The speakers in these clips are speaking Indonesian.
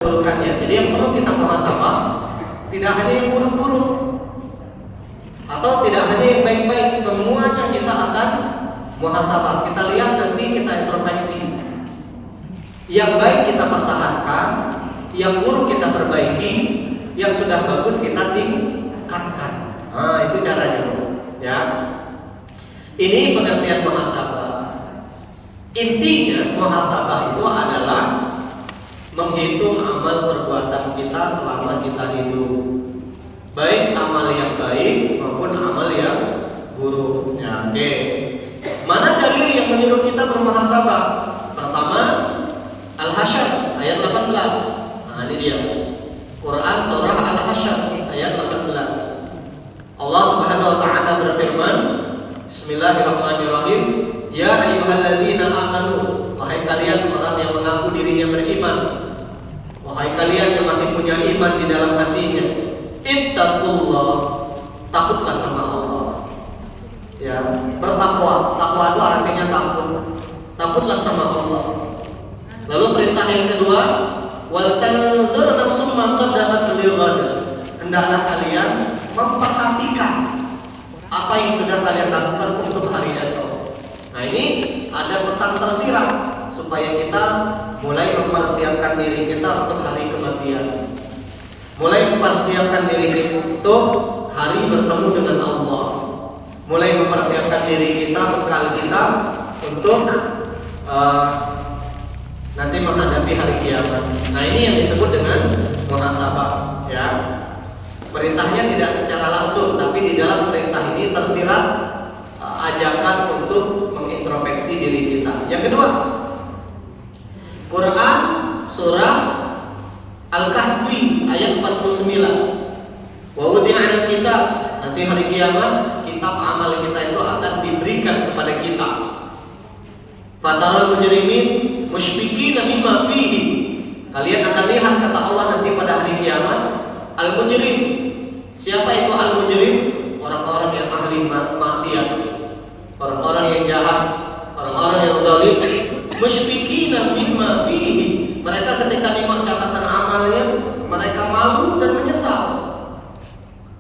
keburukannya. Jadi yang perlu kita muhasabah tidak hanya yang buruk-buruk atau tidak hanya yang baik-baik, semuanya kita akan muhasabah. Kita lihat nanti, kita introspeksi. Yang baik kita pertahankan, yang buruk kita perbaiki, yang sudah bagus kita tingkatkan. Nah, itu caranya, ya. Ini pengertian muhasabah. Intinya muhasabah itu adalah menghitung amal perbuatan kita selama kita hidup, baik amal yang baik maupun amal yang buruk. Ya, oke. Mana dalil yang menyuruh kita bermuhasabah? Pertama, Al-Hasyr ayat 18. Nah, ini dia. Quran surah Al-Hasyr ayat 18. Allah Subhanahu wa taala berfirman, Bismillahirrahmanirrahim. Ya ayyuhalladzina amanu, wahai kalian orang yang mengaku dirinya beriman, wahai kalian yang masih punya iman di dalam hatinya, ittaqullah, takutlah sama Allah. Ya, bertakwa. Takwa itu artinya takut. Takutlah sama Allah. Lalu perintah yang kedua, wal tanzur nafsum ma qaddamat lighad. Hendaklah kalian memperhatikan apa yang sudah kalian lakukan untuk hari esok. Nah, ini ada pesan tersirat supaya kita mulai mempersiapkan diri kita untuk hari kematian. Mulai mempersiapkan diri kita untuk hari bertemu dengan Allah. Mulai mempersiapkan diri kita, bekal kita untuk nanti menghadapi hari kiamat. Nah, ini yang disebut dengan muhasabah, ya. Perintahnya tidak secara langsung, tapi di dalam perintah ini tersirat ajakan untuk mengintrospeksi diri kita. Yang kedua, Quran surah Al-Kahfi ayat 49. Wa wudi'al kitab, nanti hari kiamat kitab amal kita itu akan diberikan kepada kita. Fatarul mujrimin musyfiqina mimma fihi. Kalian akan lihat, kata Allah, nanti pada hari kiamat, al-mujrim. Siapa itu al-mujrim? Orang-orang yang ahli maksiat, orang-orang yang jahat, orang-orang yang zalim. Musyfiqina mimma fihi. Mereka ketika nengok catatan amalnya, mereka malu dan menyesal.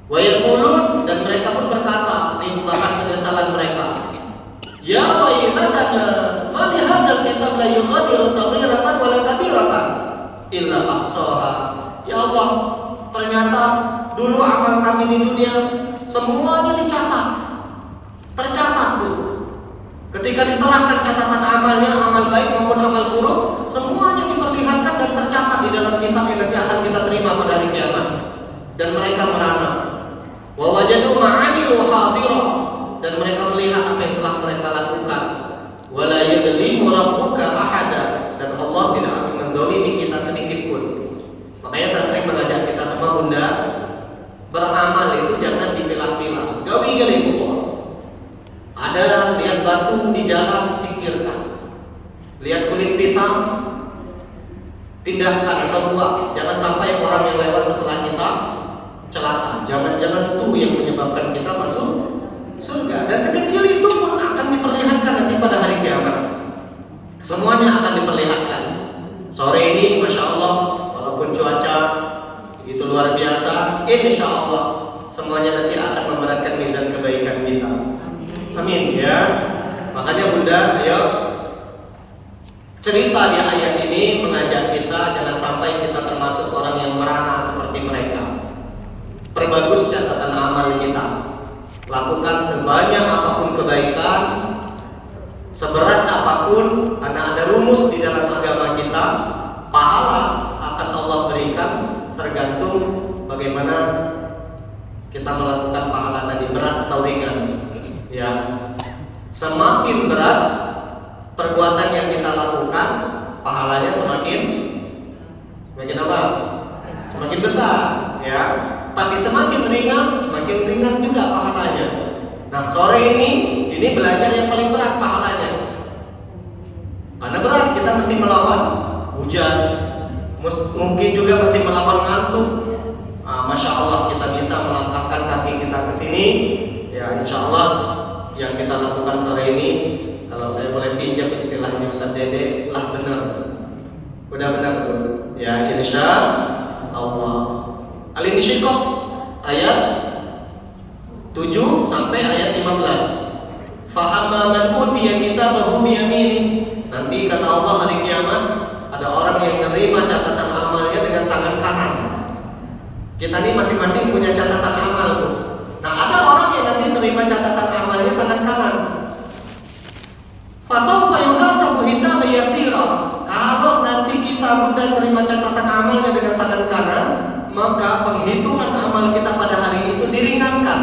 Wa yaqulun, dan mereka pun berkata, mengungkapkan penyesalan mereka. Ya waylatana, ma li hadzal kitab la yughadiru saghiratan wa la kabiratan illa ahsaha. Ya Allah, ternyata dulu amal kami di dunia semuanya dicatat, tercatat tuh. Ketika diserahkan catatan amalnya, amal baik maupun amal buruk, semuanya diperlihatkan dan tercatat di dalam kitab yang nanti akan kita terima pada hari kiamat. Dan mereka merana, wa wajadu ma'amilu hadira, dan mereka melihat apa yang telah mereka lakukan. Wala yadlimu rabbuka ahada, dan Allah tidak akan menzalimi kita sedikit pun. Makanya saya sering mengajak kita semua, bunda, beramal itu jangan dipilah-pilah. Gawi-gawi pokok. Ada lihat batu di jalan, singkirkan. Lihat kulit pisang, pindahkan atau buang. Jangan sampai orang yang lewat setelah kita celaka. Jangan-jangan itu yang menyebabkan kita masuk surga. Dan sekecil itu pun akan diperlihatkan nanti pada hari kiamat. Semuanya akan diperlihatkan. Sore ini, masya Allah, walaupun cuaca itu luar biasa, insya Allah semuanya nanti akan memberatkan mizan kebaikan kita. Amin, ya. Makanya bunda, ayo, cerita di ayat ini mengajak kita jangan sampai kita termasuk orang yang merana seperti mereka. Perbagus catatan amal kita. Lakukan sebanyak apapun kebaikan, seberat apapun, karena ada rumus di dalam agama kita. Pahala akan Allah berikan tergantung bagaimana kita melakukan pahala tadi, berat atau ringan. Ya, semakin berat perbuatan yang kita lakukan, pahalanya semakin apa? Semakin besar, ya. Tapi semakin ringan juga pahalanya. Nah, sore ini belajar yang paling berat pahalanya. Karena berat, kita mesti melawan hujan, mungkin juga mesti melawan ngantuk. Masya Allah kita bisa melangkahkan kaki kita ke sini. Ya, insya Allah yang kita lakukan sore ini, kalau saya boleh pinjam istilahnya Ustaz Dede, lah benar. Udah benar, bro. Ya, insya Allah. Al-Insyiqaq ayat 7 sampai ayat 15. Fa amma man utiya kitabahu bi yamini. Nanti kata Allah hari kiamat ada orang yang menerima catatan amalnya dengan tangan kanan. Kita ini masing-masing punya catatan amal tuh. Nah, ada orang yang nanti menerima catatan amalnya tangan kanan. Fasawfa yuhasabu hisaban yasira. Kalau nanti kita bukan menerima catatan amalnya dengan tangan kanan, maka penghitungan amal kita pada hari itu diringankan.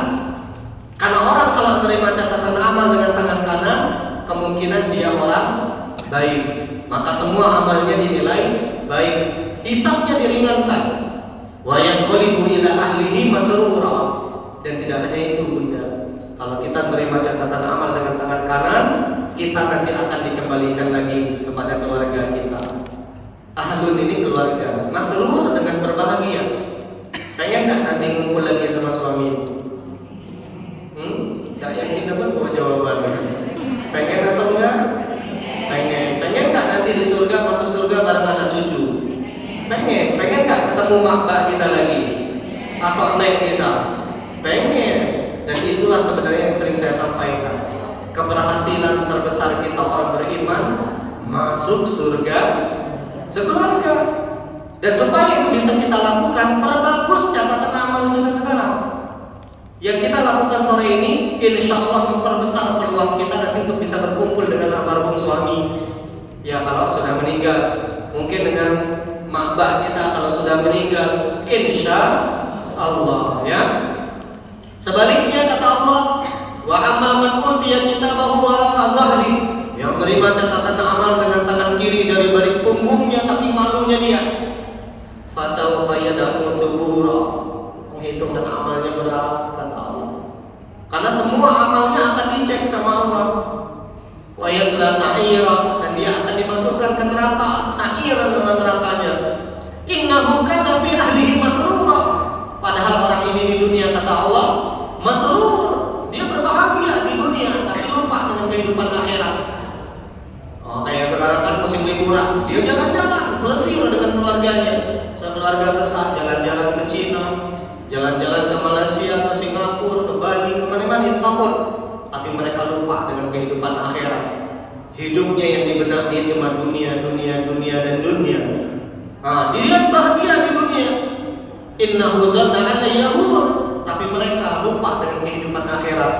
Karena orang kalau menerima catatan amal dengan tangan kanan, kemungkinan dia orang baik, maka semua amalnya dinilai baik, hisabnya diringankan. Wa yanqalibu ila ahlihi masrura. Dan tidak hanya itu, Bunda. Kalau kita menerima catatan amal dengan tangan kanan, kita nanti akan dikembalikan lagi kepada keluarga kita. Ahlun ini keluarga, masrur dengan berbahagia. Pengen nggak nanti ngumpul lagi sama suami? Gak yakin dapat bawa jawaban. Pengen atau enggak? Pengen nggak nanti di surga, masuk surga bareng anak cucu? Pengen nggak ketemu mak kita lagi? Atau nek kita? Pengen. Dan itulah sebenarnya yang sering saya sampaikan. Keberhasilan terbesar kita orang beriman masuk surga sekeluarga. Dan supaya itu bisa kita lakukan, perbagus catatan amal kita sekarang. Yang kita lakukan sore ini, insya Allah memperbesar peluang kita nanti untuk bisa berkumpul dengan almarhum suami. Ya, kalau sudah meninggal, mungkin dengan makbah kita kalau sudah meninggal, insya Allah. Ya. Sebaliknya kata Allah, wa amma man utiya kitabahu wara'a dhahri, yang menerima catatan amal dengan tangan kiri dari balik punggungnya saking malunya dia, fasawfa yad'u thubura, penghitungan amalnya berat kata Allah. Karena semua amalnya akan dicek sama Allah. Wa yasla sa'ira, dan dia akan dimasukkan ke neraka, sa'ira dengan nerakanya. Innahu kana fi ahlihi masrura. Padahal orang ini di dunia kata Allah masrur, dia berbahagia di dunia tapi lupa dengan kehidupan akhirat. Kayak sekarang kan musim liburan, dia jalan-jalan, plesir dengan keluarganya, sekeluarga besar, jalan-jalan ke Cina, jalan-jalan ke Malaysia, ke Singapura, ke Bali, kemana-mana, Istanbul. Tapi mereka lupa dengan kehidupan akhirat. Hidupnya yang di benak dia cuma dunia, dan dunia. Dia bahagia di dunia. Innahu dhanna anna yahur, tapi mereka lupa dengan kehidupan akhirat.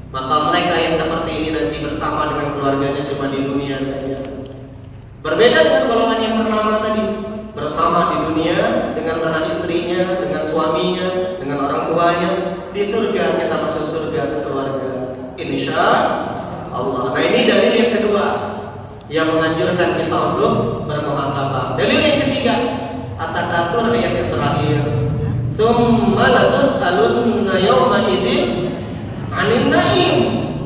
Maka mereka yang seperti ini nanti bersama dengan keluarganya cuma di dunia saja. Berbeda dengan golongan yang pertama tadi, bersama di dunia dengan anak istrinya, dengan suaminya, dengan orang tuanya. Di surga kita masuk surga sekeluarga, insya Allah. Nah, ini dalil yang kedua yang menganjurkan kita untuk bermuhasabah. Dalil yang ketiga, At-Takatsur ayat yang terakhir. Tsumma latus'alunna yawma idzin 'anil na'im.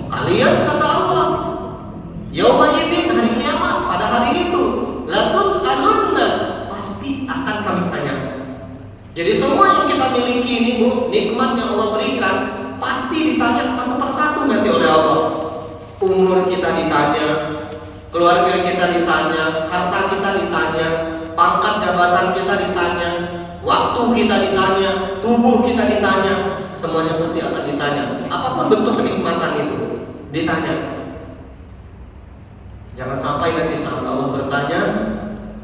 Kalian kata Allah, yauma idzin, hari kiamat, pada hari itu, latus'alunna, pasti akan kami tanya. Jadi semua yang kita miliki ini, Bu, nikmat yang Allah berikan pasti ditanya satu persatu nanti oleh Allah. Umur kita ditanya, keluarga kita ditanya, harta kita ditanya, pangkat jabatan kita ditanya, waktu kita ditanya, tubuh kita ditanya, semuanya pasti akan ditanya. Apapun bentuk kenikmatan itu ditanya. Jangan sampai nanti saat Allah bertanya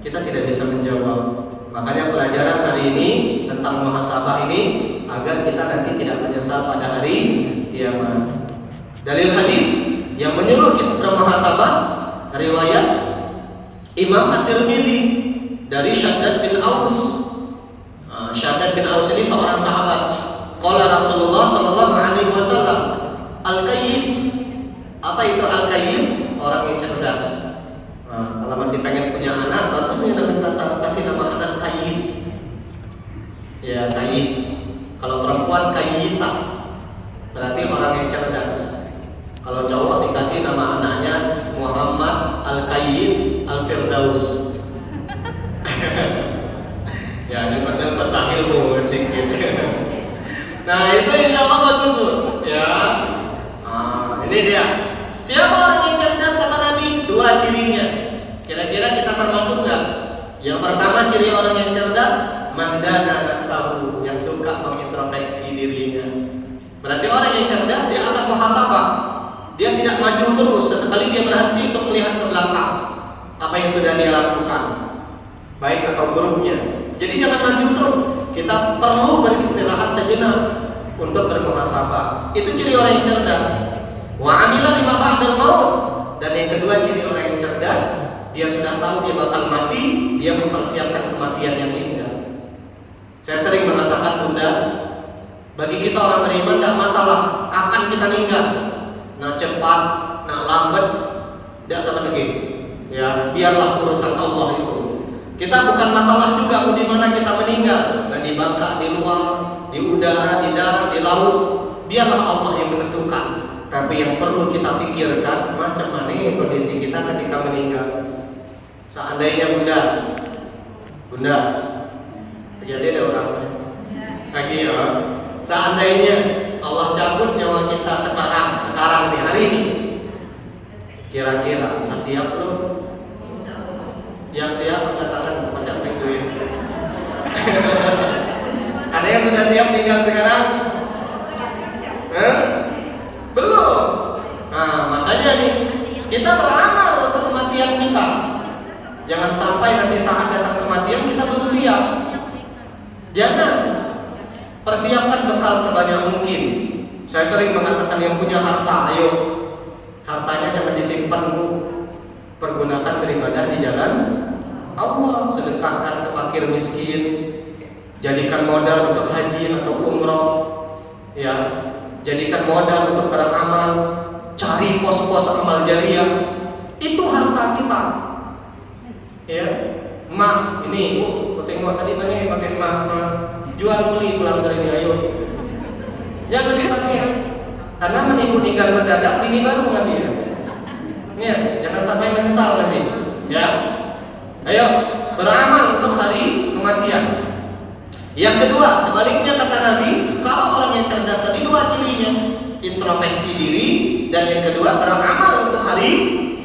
kita tidak bisa menjawab. Makanya pelajaran hari ini tentang muhasabah ini agar kita nanti tidak menyesal pada hari kiamat. Dalil hadis yang menyuruh kita bermuhasabah, riwayat Imam At-Tirmidzi dari Syaddad bin Aus. Syaddad bin Aus ini seorang sahabat. Qala Rasulullah sallallahu alaihi wasallam, al-qayyis. Apa itu al-qayyis? Orang yang cerdas. Kalau masih pengen punya anak, bagusnya kasih nama anak qayyis. Ya, qayyis. Kalau perempuan qayyisah, berarti orang yang cerdas. Kalau cowok dikasih nama anaknya Muhammad Al-Qayyis Al-Firdaus. Ya, dapat ilmu sedikit. Nah, itu insya Allah bagus, Bu. Ya. Ini dia. Siapa orang yang cerdas kata Nabi? Dua cirinya. Kira-kira kita termasuk nggak? Yang pertama ciri orang yang cerdas, mandana nafsahu, yang suka mengintrospeksi dirinya. Berarti orang yang cerdas dia akan muhasabah. Dia tidak maju terus, sesekali dia berhenti untuk melihat ke belakang apa yang sudah dia lakukan, baik atau buruknya. Jadi jangan maju terus. Kita perlu beristirahat sejenak untuk bermuhasabah. Itu ciri orang yang cerdas. Wa amila lima ba'dal maut. Dan yang kedua ciri orang yang cerdas, dia sudah tahu dia bakal mati, dia mempersiapkan kematian yang indah. Saya sering mengatakan, Bunda, bagi kita orang beriman tidak masalah kapan kita meninggal. Nah cepat, nah lambat, tidak sama lagi. Ya, biarlah urusan Allah itu. Kita bukan masalah juga mau di mana kita meninggal. Nah di bangka, di luar, di udara, di darat, di laut. Biarlah Allah yang menentukan. Tapi yang perlu kita pikirkan, macam mana kondisi kita ketika meninggal. Seandainya Bunda, jadi ada orang lagi ya. Seandainya Allah cabut nyawa kita sekarang di hari ini, kira-kira kita siap belum? Yang siap angkat tangan, macam penguin. Ada yang sudah siap tinggal sekarang? Belum. Nah, makanya nih kita beramal untuk kematian kita. Jangan sampai nanti saat datang kematian kita belum siap. Jangan. Persiapkan bekal sebanyak mungkin. Saya sering mengatakan yang punya harta, ayo hartanya jangan disimpan, Bu. Pergunakan beribadah di jalan Allah. Sedekahkan ke fakir miskin. Jadikan modal untuk haji atau umroh. Ya, jadikan modal untuk beramal. Cari pos-pos amal jariah. Itu harta kita. Ya, emas ini, Bu, tengok tadi banyak yang pakai emas, jual beli pulang dari ini, ayo. Jangan dipakai, karena menipu tinggal mendadak, bini baru ngambil. Ya, jangan sampai menyesal nanti. Ya, ayo beramal untuk hari kematian. Yang kedua, sebaliknya kata Nabi, kalau orang yang cerdas tadi dua cirinya, introspeksi diri, dan yang kedua beramal untuk hari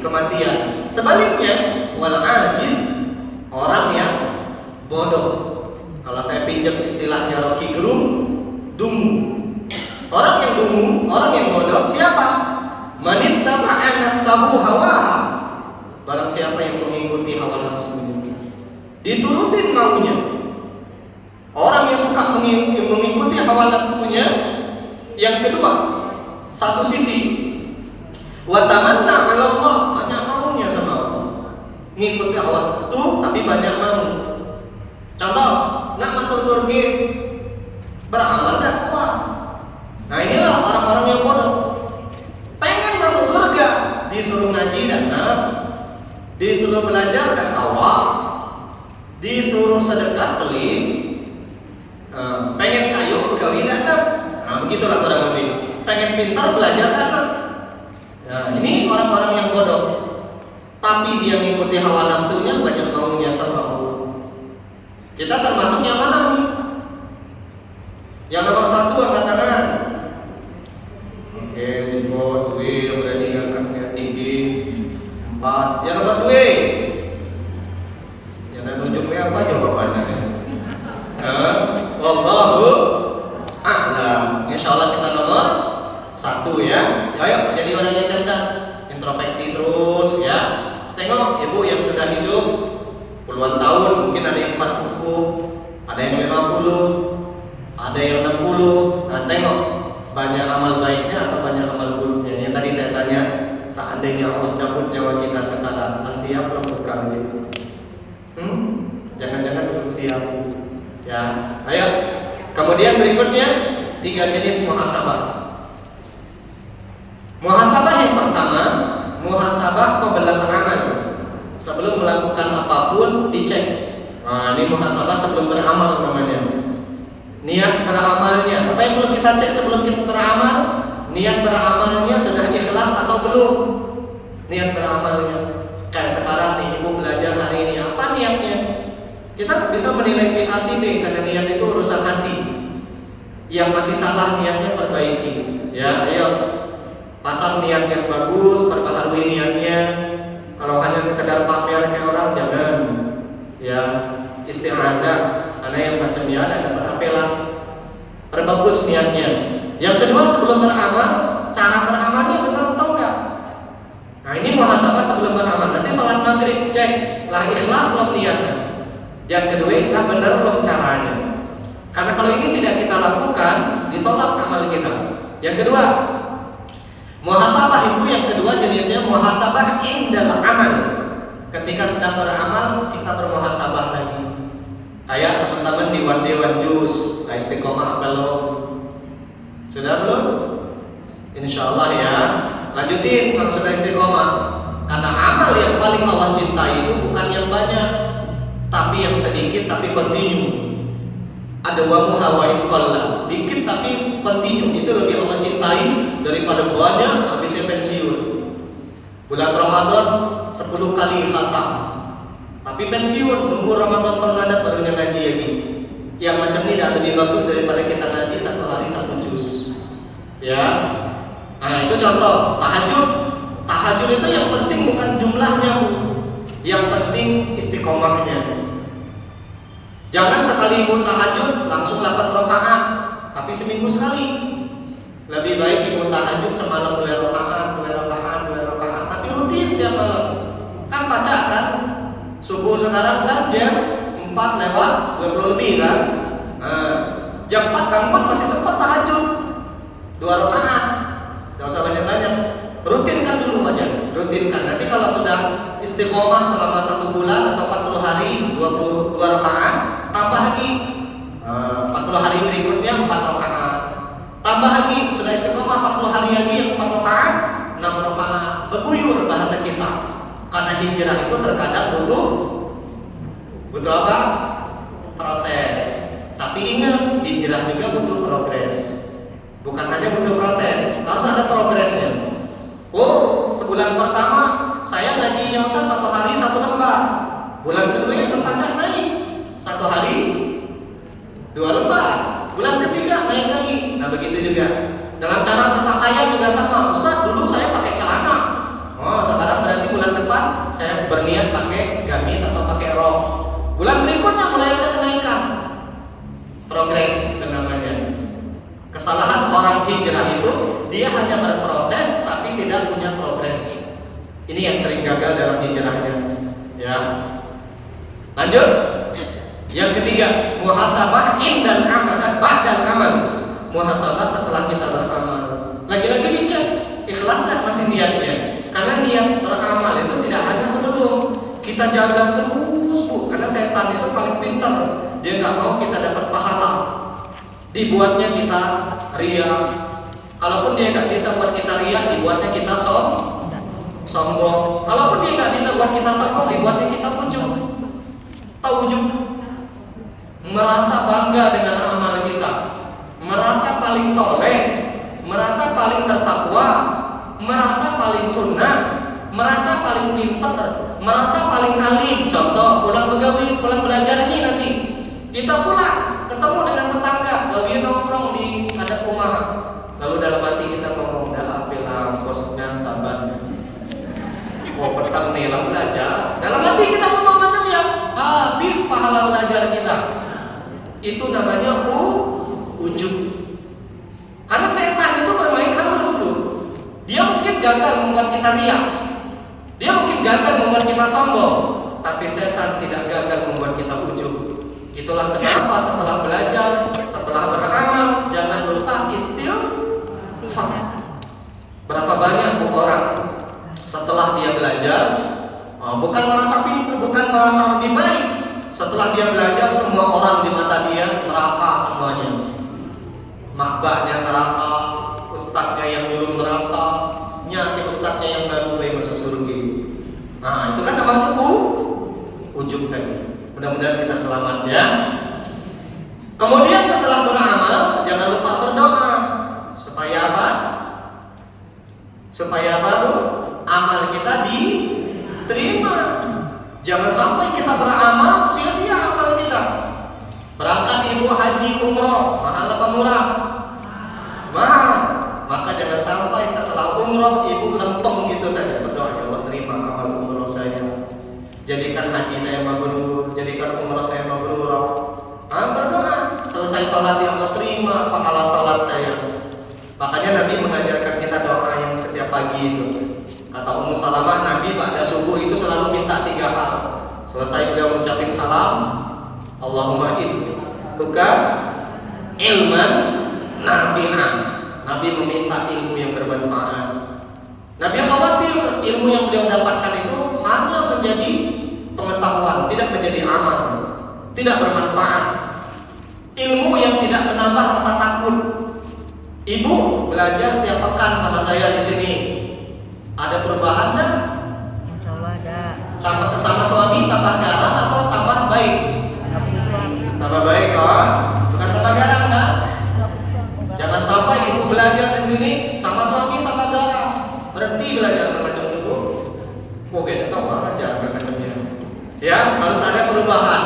kematian. Sebaliknya, wal ajiz, orang yang bodoh. Kalau saya pinjam istilahnya Rocky Gerung, dungu. Orang yang dungu, orang yang bodoh siapa? Manittaba'a nafsahu hawa. Barang siapa yang mengikuti hawa nafsunya, diturutin maunya. Orang yang suka mengikuti hawa nafsunya. Yang kedua, satu sisi wa tamanna 'ala Allah, banyak maunya sama Allah. Ngikuti hawa nafsu tapi banyak mau. Contoh, nak masuk surga, beramal tak kuat. Nah inilah orang-orang yang bodoh. Pengen masuk surga, disuruh ngaji dan disuruh belajar dan awal, disuruh sedekah pelit, pengen kayu pegawai datang. Nah begitulah kurang lebih. Pengen pintar belajar datang. Nah ini orang-orang yang bodoh. Tapi dia mengikuti hawa nafsunya, banyak maunya sama Allah. Kita termasuk yang mana nih? Yang nomor satu angkat tangan. Oke, simpel, dua, berani angkatnya tinggi. 4. Yang nomor 2. Yang nunjuknya apa jawabannya? Wallahu a'lam. Insyaallah kita nomor 1 ya. Ayo jadi orang yang cerdas, introspeksi terus ya. Tengok ibu yang sudah hidup puluhan tahun, mungkin ada yang 40, ada yang 50, ada yang 60. Nah tengok banyak amal baiknya atau banyak amal buruknya. Yang tadi saya tanya, seandainya Allah cabut nyawa kita sekarang, siap belum bekal itu? Jangan-jangan belum siap. Ya, ayo. Kemudian berikutnya 3 jenis muhasabah. Muhasabah yang pertama, muhasabah qabla amal. Sebelum melakukan apapun dicek. Nah, ini muhasabah sebelum beramal namanya. Niat beramalnya. Apa yang perlu kita cek sebelum kita beramal? Niat beramalnya sudah ikhlas atau belum? Niat beramalnya. Kayak sekarang nih ibu belajar hari ini, apa niatnya? Kita bisa menilai si A si B karena niat itu urusan hati. Yang masih salah niatnya perbaiki. Ya, ayo pasang niat yang bagus, perbaharui niatnya. Kalau hanya sekedar pamer kayak orang jangan. yang istighfar, ada yang macam ya dan dapat apelan. Perbagus niatnya. Yang kedua, sebelum beramal, cara beramalnya benar atau enggak? Nah, ini muhasabah sebelum beramal. Nanti sholat maghrib cek lah ikhlas loh niatnya. Yang kedua, lah benar belum caranya. Karena kalau ini tidak kita lakukan, ditolak amal kita. Yang kedua, muhasabah itu yang kedua jenisnya muhasabah indal amal. Ketika sedang beramal, kita bermuhasabah lagi. Kayak teman-teman di Dewan Jus, istiqomah belum? Sudah belum? Insya Allah ya. Lanjutin kalau sudah istiqomah. Karena amal yang paling Allah cintai itu bukan yang banyak, tapi yang sedikit tapi continue. Ada wamu hawain qalla, dikit tapi continue, itu lebih Allah cintai daripada banyak habisnya pensiun. Bulan Ramadan 10 kali khatam, tapi pensiun nunggu Ramadan tahun ada baru ngaji lagi. Yang macam ini tidak lebih bagus daripada kita ngaji 1 hari 1 juz. Ya. Nah, itu contoh tahajud. Tahajud itu yang penting bukan jumlahnya, Bu. Yang penting istiqomahnya. Jangan sekali ibu tahajud langsung 8 rakaat, tapi seminggu sekali. Lebih baik ibu tahajud semalam 2 rakaat, 2 rakaat, 2 rakaat, tapi rutin tiap malam. Kan baca kan? Subuh sekarang kan jam 4 lewat 20 lebih kan? Nah, jam 4 bangun masih sempat tahajud 2 rakaat. Gak usah banyak-banyak. Rutinkan dulu aja, rutinkan. Nanti kalau sudah istiqomah selama 1 bulan atau 40 hari 22 rakaat, tambah lagi 40 hari berikutnya 4 rakaat. Tambah lagi sudah istiqomah 40 hari lagi yang 4 rakaat, 6 rakaat. Beguyur bahasa kita. Karena hijrah itu terkadang butuh apa? Proses. Tapi ingat, hijrah juga butuh progres. Bukan hanya butuh proses, harus ada progresnya. Oh, sebulan pertama saya ngajinya Ustaz 1 hari 1 lembar. Bulan kedua terpacak naik 1 hari 2 lembar. Bulan ketiga naik lagi. Nah, begitu juga dalam cara berpakaian juga sama. Ustaz, dulu saya pakai celana. Oh, sekarang berarti bulan depan saya berniat pakai gamis atau pakai rok. Bulan berikutnya mulai ada kenaikan. Progres namanya. Kesalahan orang hijrah itu dia hanya berproses tapi tidak punya progres. Ini yang sering gagal dalam hijrahnya. Ya. Lanjut. Yang ketiga, muhasabah indal amal, ba'dal amal. Muhasabah setelah kita beramal. Lagi-lagi dicek ikhlas tak masih niatnya. Karena niat beramal itu tidak hanya sebelum, kita jaga terus, Bu. Karena setan itu paling pintar. Dia nggak mau kita dapat pahala. Dibuatnya kita ria. Kalaupun dia nggak bisa buat kita ria, dibuatnya kita sombong. Kalaupun dia nggak bisa buat kita sombong, dibuatnya kita ujub. Tahu ujub? Merasa bangga dengan amal kita, merasa paling soleh, merasa paling bertakwa, merasa paling sunnah, merasa paling pintar, merasa paling alim. Contoh, pulang begawi, pulang belajar ini nanti kita pulang ketemu dengan tetangga, bawi nongkrong di ada rumah. Lalu dalam hati kita ngomong, dah apela kosnya staban. Mau petang nih lah belajar. Dalam hati kita ngomong macam ya, habis pahala belajar kita. Itu namanya ujub. Karena setan itu bermain halus tuh. Dia mungkin gagal membuat kita riak. Dia mungkin gagal membuat kita sombong, tapi setan tidak gagal membuat kita ujub. Itulah kenapa setelah belajar, setelah beramal, jangan lupa istighfar. Berapa banyak orang setelah dia belajar, bukan merasa pintar, bukan merasa lebih baik. Setelah dia belajar, semua orang di mata dia neraka semuanya. Makbaknya neraka, ustadznya yang belum neraka, nyati ustadznya yang baru masuk surga. Nah, itu kan namanya ujub tadi. Mudah-mudahan kita selamat ya. Kemudian setelah beramal, jangan lupa berdoa. Supaya apa? Supaya apa tuh? Amal kita diterima. Jangan sampai kita beramal sia-sia amal kita. Berangkat ibu haji umroh, mahal apa murah? Mahal. Maka jangan sampai setelah umroh ibu lempeng gitu saja berdoa, ya Allah terima amal umroh saya. Jadikan haji saya mabrur, jadikan Allahumma intuka ilman nafi'an. Nabi meminta ilmu yang bermanfaat. Nabi khawatir ilmu yang beliau dapatkan itu hanya menjadi pengetahuan, tidak menjadi amal, tidak bermanfaat. Ilmu yang tidak menambah rasa takut. Ibu belajar tiap pekan sama saya di sini. Ada perubahan enggak? Insya Allah ada. Sama suami tambah garang atau tambah baik? Nggak punya suami. Tambah baik, bukan tambah garang kan? Nggak punya suami. Jangan sampai ibu belajar di sini sama suami tambah garang. Berhenti belajar macam itu. Oke, tahu aja macamnya. Ya, harus ada perubahan.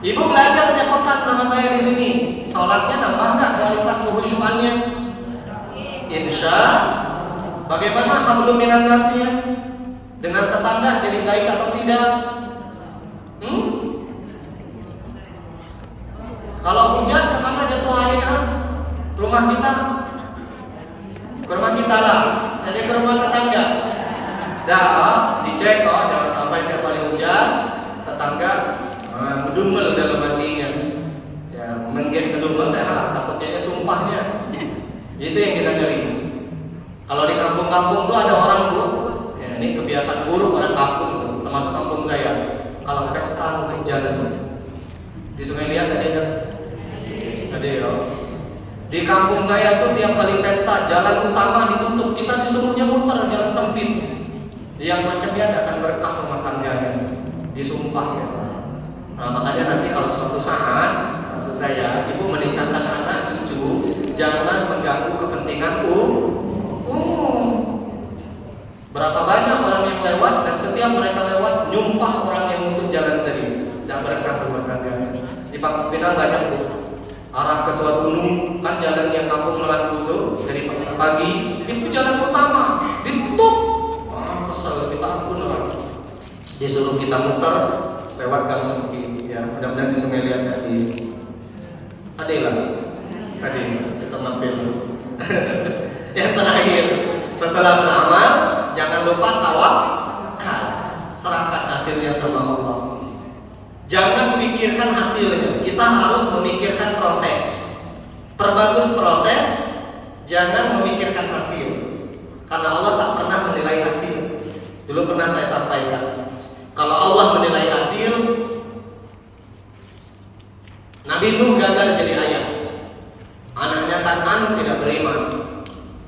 Ibu belajar tiap pekan sama saya di sini. Sholatnya nambah nggak kualitas kehusyuannya? Insya. Bagaimana hablum minan nasnya? Dengan tetangga jadi baik atau tidak? Kalau hujan kemana jatuh airnya? Rumah kita? Ke rumah kita lah. Jadi ke rumah tetangga. Dicek jangan sampai tiap kali hujan tetangga bedumel dalam hatinya. Ya, menggek bedumel takutnya sumpahnya. Itu yang kita cari. Kalau di kampung-kampung tuh ada orang tuh, ya ini kebiasaan buruk orang kampung tuh, termasuk kampung saya. Kalau pesta jalan di Sungai Liat ada ya? Ada ya. Di kampung saya tuh tiap kali pesta jalan utama ditutup, kita disuruhnya muter jalan sempit. Yang macamnya akan berkah rumah tangganya, disumpah ya. Nah, makanya nanti kalau suatu saat maksud saya ibu menikahkan anak cucu, jangan mengganggu kepentingan berapa banyak orang yang lewat dan setiap mereka lewat nyumpah orang yang untuk jalan tadi dan berkah rumah tangganya. Di Pangkal Pinang banyak tuh arah ke Tua Gunung kan jalan yang kampung Melatu tuh dari pagi itu jalan utama ditutup. Kesel kita ampun orang. Disuruh kita muter lewat gang sempit ya. Mudah-mudahan di Sungai Liat tadi. Adilah. Kita mampir. Yang terakhir, setelah beramal jangan lupa tawakal. Serahkan hasilnya sama Allah. Jangan pikirkan hasilnya. Kita harus memikirkan proses. Perbagus proses, jangan memikirkan hasil. Karena Allah tak pernah menilai hasil. Dulu pernah saya sampaikan, kalau Allah menilai hasil, Nabi Nuh gagal jadi ayah. Anaknya Kan'an tidak beriman,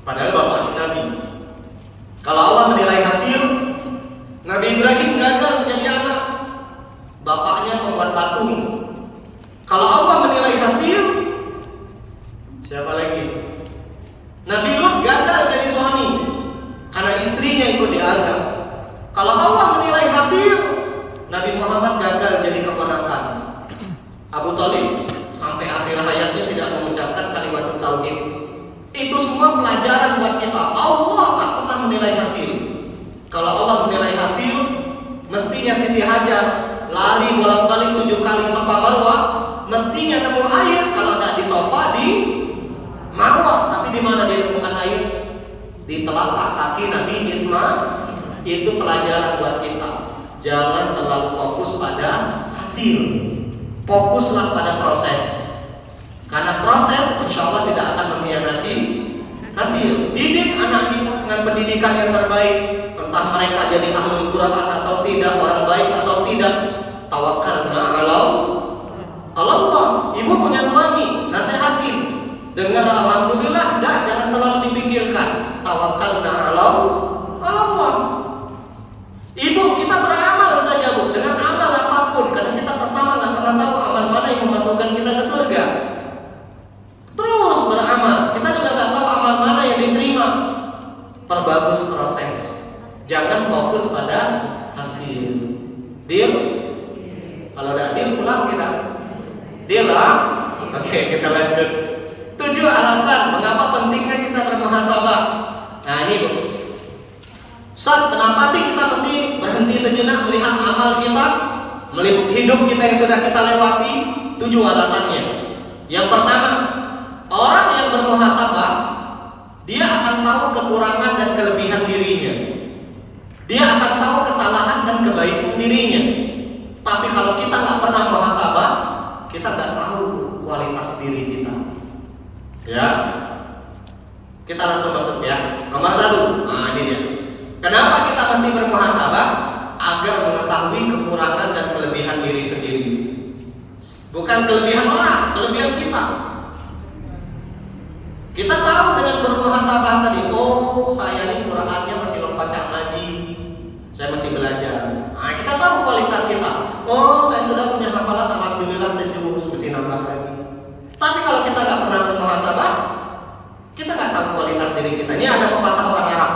padahal bapaknya Nabi. Kalau Allah menilai hasil, Nabi Ibrahim gagal menjadi anak, bapaknya pembuat patung. Kalau Allah menilai hasil, siapa lagi? Nabi Lut gagal jadi suami karena istrinya ikut dianggap. Kalau Allah menilai hasil, Nabi Muhammad gagal jadi keponakan. Abu Thalib sampai akhir hayatnya tidak mengucapkan kalimat tauhid. Itu semua pelajaran buat kita. Allah tak pernah menilai hasil. Kalau Allah menilai hasil, mestinya Siti Hajar lari bolak-balik 7 kali Safa Marwah, mestinya nemu air. Kalau tidak di Safa, di Marwah. Tapi di mana dia temukan air? Di telapak kaki Nabi Ismail. Itu pelajaran buat kita. Jangan terlalu fokus pada hasil. Fokuslah pada proses. Karena proses insya Allah tidak akan mengkhianati hasil. Didik anak kita dengan pendidikan yang terbaik. Entah mereka jadi ahlul Quran atau tidak, orang baik atau tidak. Tawakalna ala Allah. Ibu punya suami, nasihatin. Dengar alhamdulillah, jangan terlalu dipikirkan. Tawakalna ala Allah. Ibu, kita beramal saja Bu, dengan amal apapun. Karena kita pertama nggak pernah tahu amal mana yang memasukkan kita ke surga. Terus beramal, kita juga nggak tahu amal mana yang diterima. Perbagus proses, jangan fokus pada hasil. Deal? Kalau udah deal pulang kita. Deal lah? Oke, kita lanjut. 7 alasan mengapa pentingnya kita bermuhasabah. Nah ini Bu. Ustaz, kenapa sih kita mesti berhenti sejenak melihat amal kita, melihat hidup kita yang sudah kita lewati? 7 alasannya. Yang pertama, orang yang bermuhasabah, dia akan tahu kekurangan dan kelebihan dirinya. Dia akan tahu kesalahan dan kebaikan dirinya. Tapi kalau kita nggak pernah muhasabah, kita nggak tahu kualitas diri kita. Ya, kita langsung masuk ya. Nomor 1, nah ini dia. Kenapa kita mesti bermuhasabah? Agar mengetahui kekurangan dan kelebihan diri sendiri. Bukan kelebihan orang, kelebihan kita. Kita tahu dengan bermuhasabah tadi, oh saya ini Qur'annya masih membaca ngaji, saya masih belajar. Nah, kita tahu kualitas kita. Oh, saya sudah punya hafalan, alhamdulillah saya jurus mesti nambah lagi. Tapi kalau kita nggak pernah bermuhasabah, kita nggak tahu kualitas diri kita. Ini ada pepatah orang Arab.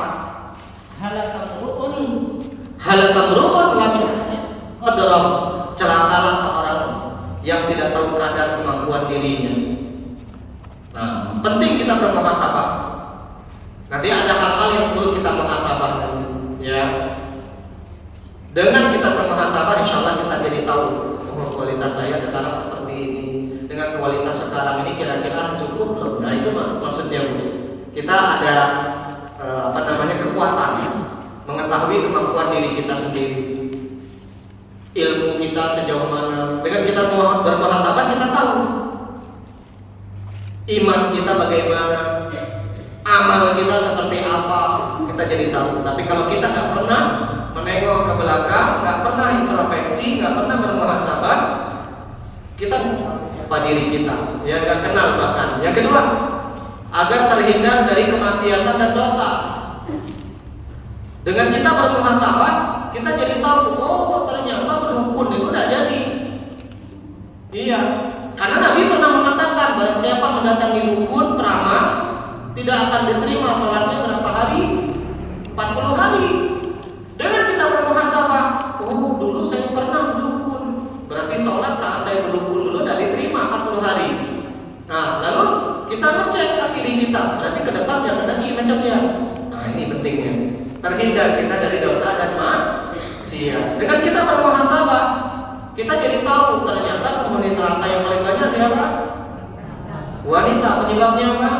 Halakamru'un lam qadrah. Celakalah seorang yang tidak tahu kadar kemampuan dirinya. Nah, penting kita bermuhasabah. Nanti ada hal-hal yang perlu kita muhasabah, ya. Dengan kita bermuhasabah, insya Allah kita jadi tahu, oh, kualitas saya sekarang seperti ini. Dengan kualitas sekarang ini kira-kira cukup belum? Nah, itu maksudnya, Bu. Kita ada kekuatan mengetahui kemampuan diri kita sendiri. Ilmu kita sejauh mana. Dengan kita bermuhasabah, kita tahu iman kita bagaimana, amal kita seperti apa, kita jadi tahu. Tapi kalau kita nggak pernah menengok ke belakang, nggak pernah introspeksi, nggak pernah bermuhasabah, kita apa diri kita, ya nggak kenal bahkan. Yang kedua, agar terhindar dari kemaksiatan dan dosa. Dengan kita bermuhasabah, kita jadi tahu, oh ternyata berdukun itu tidak jadi. Iya, karena Nabi pernah mengatakan, barang siapa mendatangi dukun, peramal, tidak akan diterima sholatnya berapa hari? 40 hari. Dengan kita bermuhasabah, oh dulu saya pernah berdukun, berarti sholat saat saya berdukun dulu tidak diterima 40 hari. Nah, lalu kita ngecek ke diri kita, berarti ke depan jangan lagi ngeceknya. Nah, ini pentingnya, terhindar kita dari dosa dan maksiat. Dengan kita bermuhasabah, kita jadi tahu ternyata penghuni neraka yang paling banyak siapa? Wanita. Penyebabnya apa?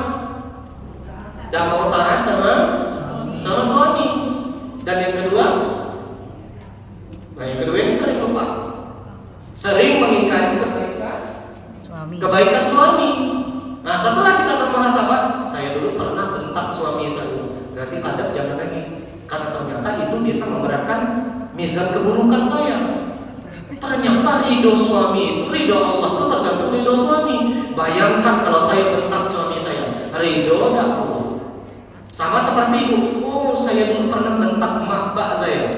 Tidak mau taat sama suami. Dan yang kedua, ini sering lupa, sering mengingkari kebaikan suami. Nah, setelah kita bermuhasabah, saya dulu pernah bentak suami saya, berarti adab jangan lagi, karena ternyata itu bisa memberatkan mizan keburukan saya. Ternyata ridho suami, ridho Allah itu tergantung ridho suami. Bayangkan kalau saya bentak suami saya, ridho tidak Allah. Sama seperti itu, oh saya dulu pernah bentak emak bak saya.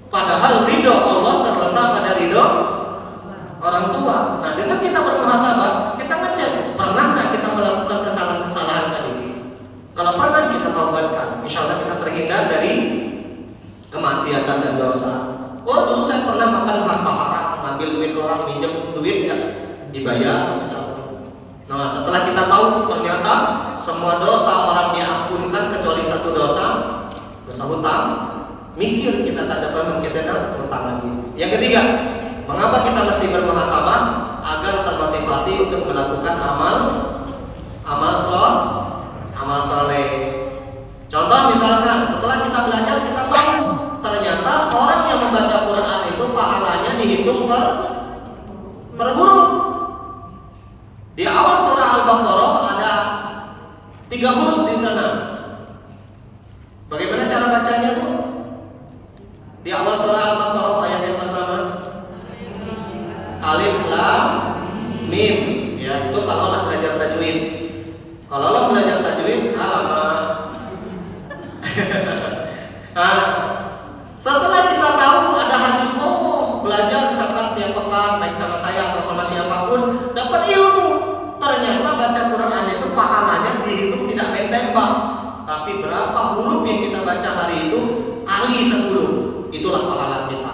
Padahal ridho Allah terletak pada ridho orang tua. Nah, dengan kita bermuhasabah, kita ngecek, pernah nggak kita melakukan kesalahan-kesalahan tadi? Kalau pernah, kita taubatkan. Insya Allah kita terhindar dari kemaksiatan dan dosa. Oh, dulu saya pernah makan harta haram, ambil duit orang, minjem duit, ya, dibayar, misalnya. Nah, setelah kita tahu ternyata semua dosa orang diampunkan kecuali satu dosa hutang, mikir kita tak dapat kita hutang lagi. Yang ketiga, mengapa kita mesti bermuhasabah? Agar termotivasi untuk melakukan amal soleh. Contoh misalkan, setelah kita belajar kita tahu ternyata orang yang membaca Quran itu pahalanya dihitung per huruf. Di awal surah Al-Baqarah ada 3 huruf di sana. Bagaimana cara bacanya, Bu? Di awal surah Al-Baqarah ayat yang pertama, Alif Lam Mim. Ya, itu kalau lah belajar tajwid. Kalau lo belajar tajwid, alamak. Nah, setelah kita tahu ada hadis, oh belajar misalkan tiap pekan baik sama saya atau sama siapapun dapat ilmu. Ternyata baca Quran itu pahalanya dihitung tidak main tembak, tapi berapa huruf yang kita baca hari itu kali 10, itulah pahala kita.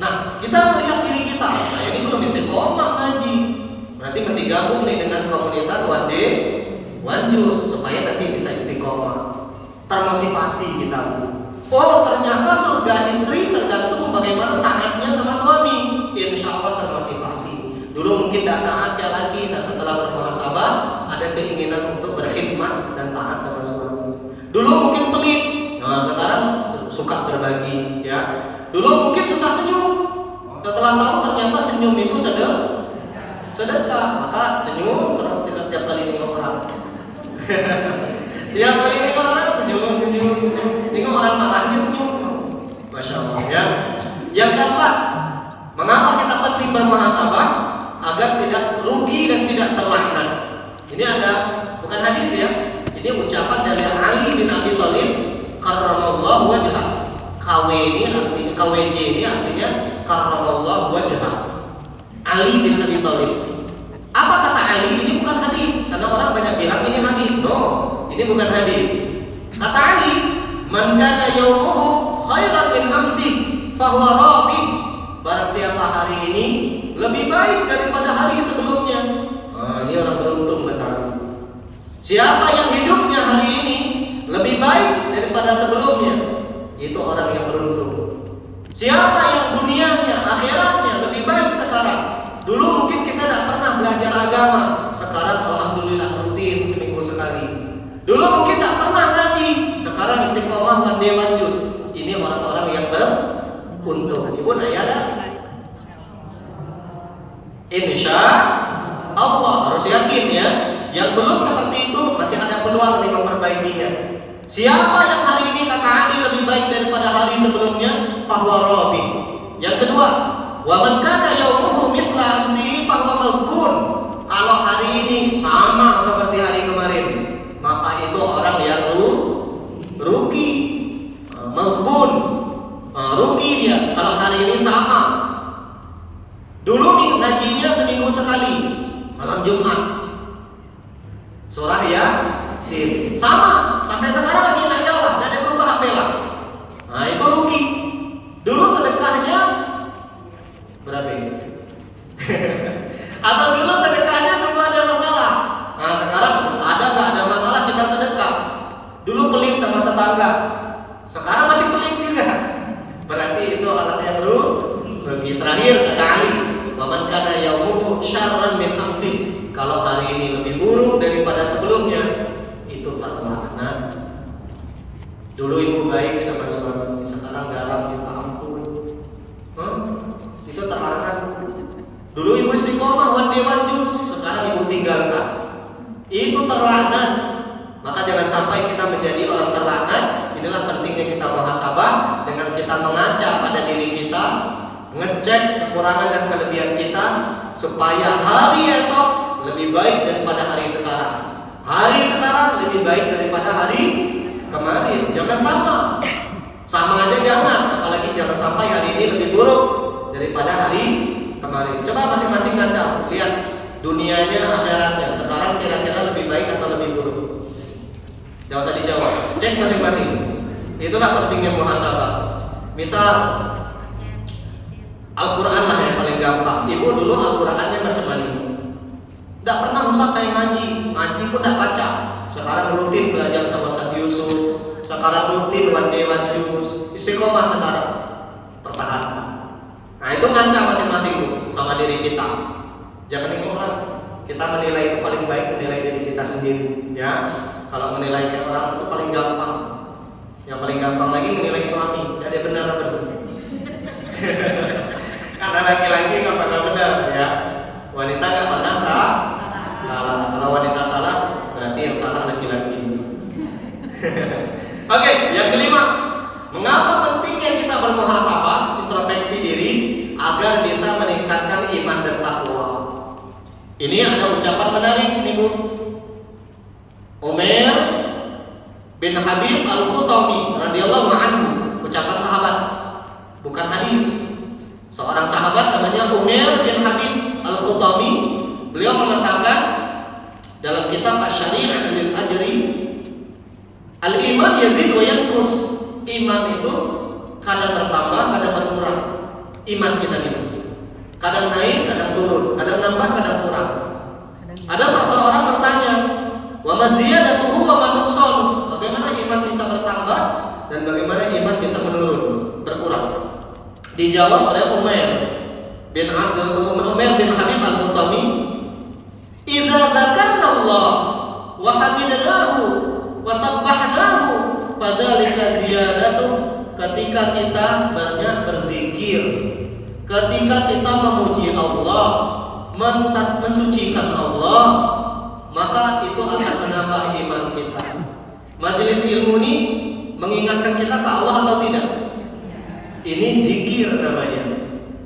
Nah, kita melihat diri kita, saya ini belum istiqomah ngaji, berarti masih gabung nih dengan komunitas Wanjus supaya nanti bisa istiqomah. Termotivasi kita. Oh, ternyata surga istri tergantung bagaimana taatnya sama suami. Insya Allah termotivasi. Dulu mungkin tidak taatnya lagi. Nah, setelah bermuhasabah ada keinginan untuk berkhidmat dan taat sama suami. Dulu mungkin pelit. Nah, sekarang suka berbagi. Ya. Dulu mungkin susah senyum. Setelah tahu ternyata senyum itu sedekah, maka senyum terus tiap kali nengok orang. Tiap kali nengok orang senyum. Nengok orang marah dia senyum. Masya Allah ya. Yang keempat, mengapa kita penting bermuhasabah? Agar tidak rugi dan tidak terlaknat. Ini ada bukan hadis ya. Ini ucapan dari Ali bin Abi Thalib karramallahu wajhah. KWJ ini artinya karramallahu wajhah. Ali bin Abi Thalib. Apa kata Ali? Ini bukan hadis. Karena orang banyak bilang ini hadis. No, ini bukan hadis. Kata Ali, man kana yaumuhu khairan min amsi fahuwa rabi. Barang siapa hari ini lebih baik daripada hari sebelumnya. Ini orang beruntung kata Ali. Siapa yang hidupnya hari ini lebih baik daripada sebelumnya, itu orang yang beruntung. Siapa yang dunianya, akhiratnya lebih baik sekarang. Dulu mungkin kita tidak pernah belajar agama, sekarang alhamdulillah rutin seminggu sekali. Dulu mungkin tidak pernah ngaji, sekarang istiqomah buat dewan juz. Ini orang-orang yang beruntung. Ibu ayah insya Allah harus yakin ya. Yang belum seperti itu masih ada peluang nih memperbaikinya. Siapa yang hari ini kata Ali lebih baik daripada hari sebelumnya, fahuwa rabi. Yang kedua, wa man kana yaumuhu mithla amsi fahuwa maghbun. Kalau hari ini sama seperti hari kemarin, maka itu orang yang rugi. Maghbun. Rugi dia kalau hari ini sama. Dulu ngajinya seminggu sekali, malam Jumat. Surah Yasin sama sampai sekarang lagi nggak jawab, dan ada berubah apela. Nah itu rugi. Dulu sedekahnya berapa? Atau dulu sedekahnya belum ada masalah. Nah sekarang nggak ada masalah kita sedekah. Dulu pelit sama tetangga, sekarang masih pelit juga. Berarti itu orang yang rugi. Terakhir kata Ali, waman kana yaumuhu syarran min amsi. Kalau hari ini lebih buruk daripada sebelumnya, itu terlaknat. Dulu ibu baik sama suami, sekarang garam minta ampun. Itu terlaknat. Dulu ibu istiqomah wan dewan juz, sekarang ibu tinggalkan. Itu terlaknat. Maka jangan sampai kita menjadi orang terlaknat. Inilah pentingnya kita muhasabah dengan kita mengaca pada diri kita, ngecek kekurangan dan kelebihan kita, supaya hari esok lebih baik daripada hari sekarang. Hari sekarang lebih baik daripada hari kemarin. Jangan sama aja jangan. Apalagi jangan sampai hari ini lebih buruk daripada hari kemarin. Coba masing-masing ngaca, lihat dunianya, akhiratnya. Sekarang kira-kira lebih baik atau lebih buruk? Jangan usah dijawab. Cek masing-masing. Itulah pentingnya muhasabah. Misal Al-Quran lah yang paling gampang. Ibu dulu Al-Qurannya macam mana? Tidak pernah Ustaz saya ngaji pun tidak baca. Sekarang rutin belajar sama Ustaz Yusuf. Sekarang rutin one day one juz. Istiqomah sekarang. Pertahankan. Nah itu ngaca masing-masing tuh sama diri kita. Jangan ikut orang. Kita menilai itu paling baik menilai diri kita sendiri. Ya. Kalau menilai orang itu paling gampang. Yang paling gampang lagi menilai suami. Tidak ada benar apa benar. Karena laki-laki nggak pernah benar ya. Wanita nggak pernah salah. Kalau wanita salah, berarti yang salah laki-laki. Oke, yang kelima, mengapa pentingnya kita bermuhasabah, introspeksi diri, agar bisa meningkatkan iman dan takwa. Ini ada ucapan menarik nih Bu. Umar bin Habib Al-Khutami radhiyallahu anhu, ucapan sahabat, bukan hadis. Seorang sahabat namanya Umar bin Habib Al-Khutami, beliau mengatakan dalam kitab Asy-Syari'ah lil Ajri, al-iman yazid wa yanqus. Iman itu kadang bertambah, kadang berkurang. Iman kita gitu. Kadang naik, kadang turun, kadang nambah, kadang kurang. Ada seseorang bertanya, wa maziyadatuhu wa manuqsan. Bagaimana iman bisa bertambah dan bagaimana iman bisa menurun, berkurang? Dijawab oleh Umar bin Habib Al-Khutami, idza dzakarna Allah wa hamidnahu wa sabbahnahu fadzalika ziyadatu. Ketika kita banyak berzikir, ketika kita memuji Allah, mensucikan Allah, maka itu akan menambah iman kita. Majelis ilmu ini mengingatkan kita ke Allah atau tidak? Ini zikir namanya.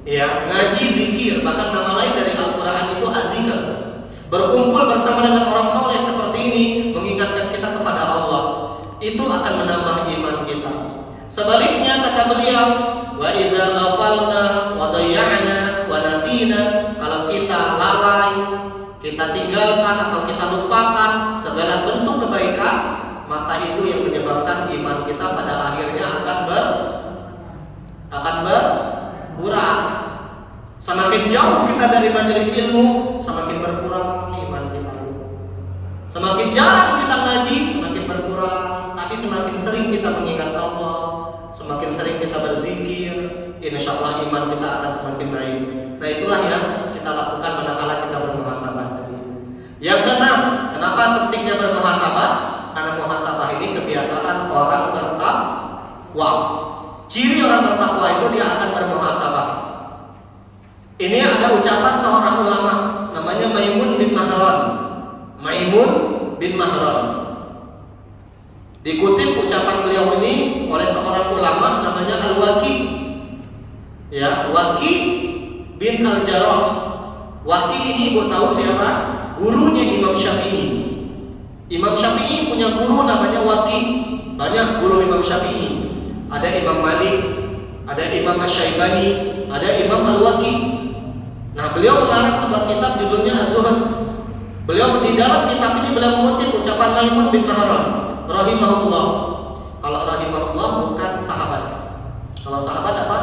Ya, ngaji zikir, bahkan nama lain dari Al-Quran itu adzikr. Berkumpul bersama dengan orang soleh seperti ini mengingatkan kita kepada Allah, itu akan menambah iman kita. Sebaliknya kata beliau, wa idza ghafalna wa dayya'na wa nasina, kalau kita lalai, kita tinggalkan atau kita lupakan segala bentuk kebaikan, maka itu yang menyebabkan iman kita pada akhirnya akan berkurang. Semakin jauh kita dari majelis ilmu, semakin berkurang iman kita. Semakin jarang kita ngaji, semakin berkurang. Tapi semakin sering kita mengingat Allah, semakin sering kita berzikir, insya Allah iman kita akan semakin naik. Nah itulah yang kita lakukan manakala kita bermuhasabah. Yang keenam, kenapa pentingnya bermuhasabah? Karena muhasabah ini kebiasaan orang bertakwa. Ciri orang bertakwa itu dia akan bermuhasabah. Ini ada ucapan seorang ulama namanya Maimun bin Mahran. Maimun bin Mahran. Dikutip ucapan beliau ini oleh seorang ulama namanya Al-Waqi. Ya, Waqi bin Al-Jarrah. Waqi ini ibu tahu siapa? Gurunya Imam Syafi'i. Imam Syafi'i punya guru namanya Waqi. Banyak guru Imam Syafi'i. Ada Imam Malik, ada Imam Asy-Syaibani, ada Imam Al-Waqi. Nah, beliau mengarang sebuah kitab judulnya Az-Zuhd. Beliau di dalam kitab ini beliau mengutip ucapan Maimun bin Mahran rahimahullah. Kalau rahimahullah bukan sahabat. Kalau sahabat apa?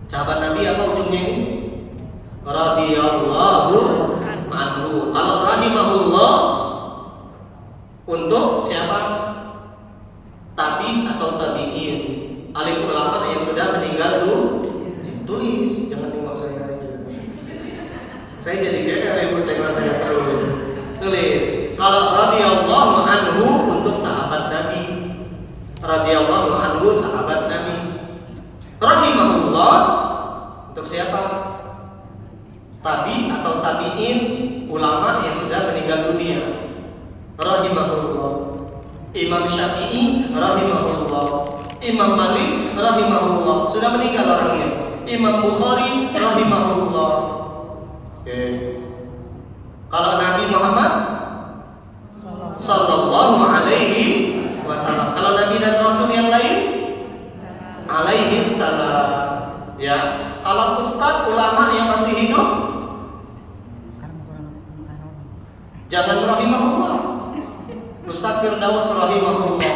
Sahabat Nabi apa ujungnya ini? Radhiyallahu anhu. Kalau rahimahullah untuk siapa? Tabi atau tabi'in, alim ulama yang sudah meninggal dulu. Tulis, jangan tengok saya aja. Saya jadi kayak ribut tengok saya terus. Tulis. Kalau radhiyallahu anhu untuk sahabat Nabi, radhiyallahu anhu sahabat Nabi. Rahimahullah untuk siapa? Tabi atau tabi'in, ulama yang sudah meninggal dunia. Rahimahullah. Imam Syafi'i rahimahullah, Imam Malik rahimahullah, sudah meninggal orangnya. Imam Bukhari rahimahullah. Oke. Kalau Nabi Muhammad sallallahu alaihi wasallam. Kalau Nabi dan Rasul yang lain alaihi salam. Ya. Kalau ustaz ulama yang masih hidup jangan rahimahullah. Ustaz Firdaus rahimahullah.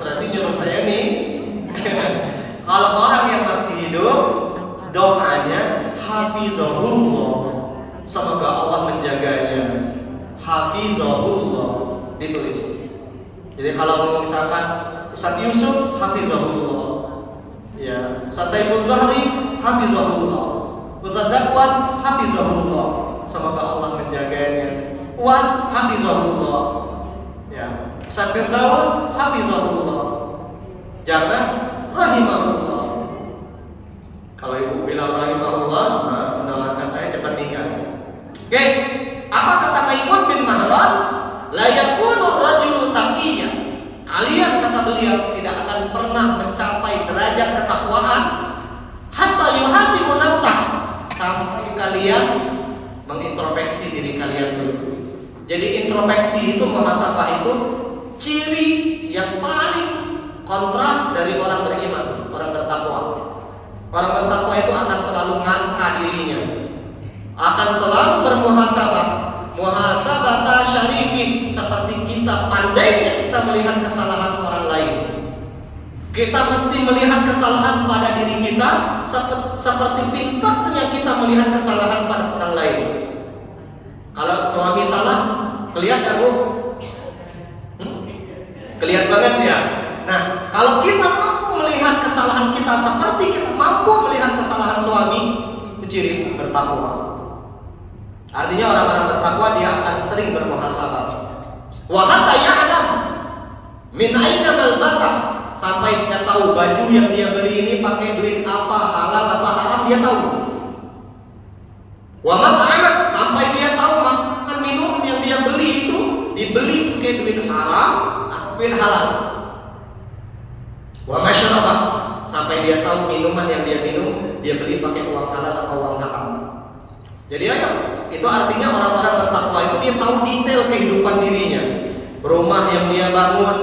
Berarti nyuruh saya nih. Kalau orang yang masih hidup, doanya hafizahullah. Semoga Allah menjaganya. Hafizahullah ditulis. Jadi kalau misalkan Ustaz Yusuf hafizahullah. Ya, Ustaz Saiful Zahri hafizahullah. Ustaz Zakwan hafizahullah. Semoga Allah menjaganya. Uas hafizahullah. Ya, Ustaz Firdaus hafizahullah. Jangan rahimahullah. Kalau ibu bilang rahimahullah, nah, mendoakan saya cepat tinggal. Oke, apa kata Maimun bin Mahran? La yakunu rajulu taqiyya. Kalian kata beliau tidak akan pernah mencapai derajat ketakwaan hatta yuhasibu nafsah, sampai kalian mengintrospeksi diri kalian dulu. Jadi introspeksi itu, muhasabah itu ciri yang paling kontras dari orang beriman, orang bertakwa. Orang bertakwa itu akan selalu ngangkat dirinya, akan selalu bermuhasabah. Muhasabata syarikin, seperti kita pandainya kita melihat kesalahan orang lain. Kita mesti melihat kesalahan pada diri kita seperti pintarnya kita melihat kesalahan pada orang lain. Kalau suami salah, kelihatan Bu? Kelihatan banget ya. Nah, kalau kita mampu melihat kesalahan kita seperti kita mampu melihat kesalahan suami, itu ciri bertakwa. Artinya orang-orang bertakwa dia akan sering bermuhasabah. Wa hatta ya'lam min aina malbasa, sampai dia tahu baju yang dia beli ini pakai duit apa, halal apa haram, dia tahu. Wa mat'amah, sampai dia tahu makan minum yang dia beli itu dibeli pakai duit haram atau duit halal. Wa masyrabah, sampai dia tahu minuman yang dia minum dia beli pakai uang halal atau uang haram. Jadi ayo, itu artinya orang-orang bertakwa itu dia tahu detail kehidupan dirinya. Rumah yang dia bangun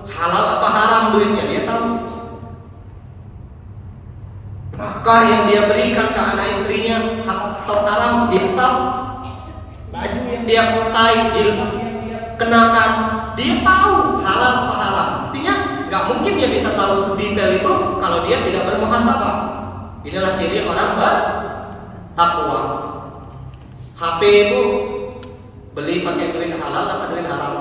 halal apa haram duitnya dia tahu. Nafkah yang dia berikan ke anak istrinya atau haram dia tahu. Baju yang dia pakai, jilbab yang dia kenakan dia tahu halal apa haram. Artinya nggak mungkin dia bisa tahu sedetail itu kalau dia tidak bermuhasabah. Inilah ciri orang bertakwa. HP ibu beli pakai duit halal atau duit haram?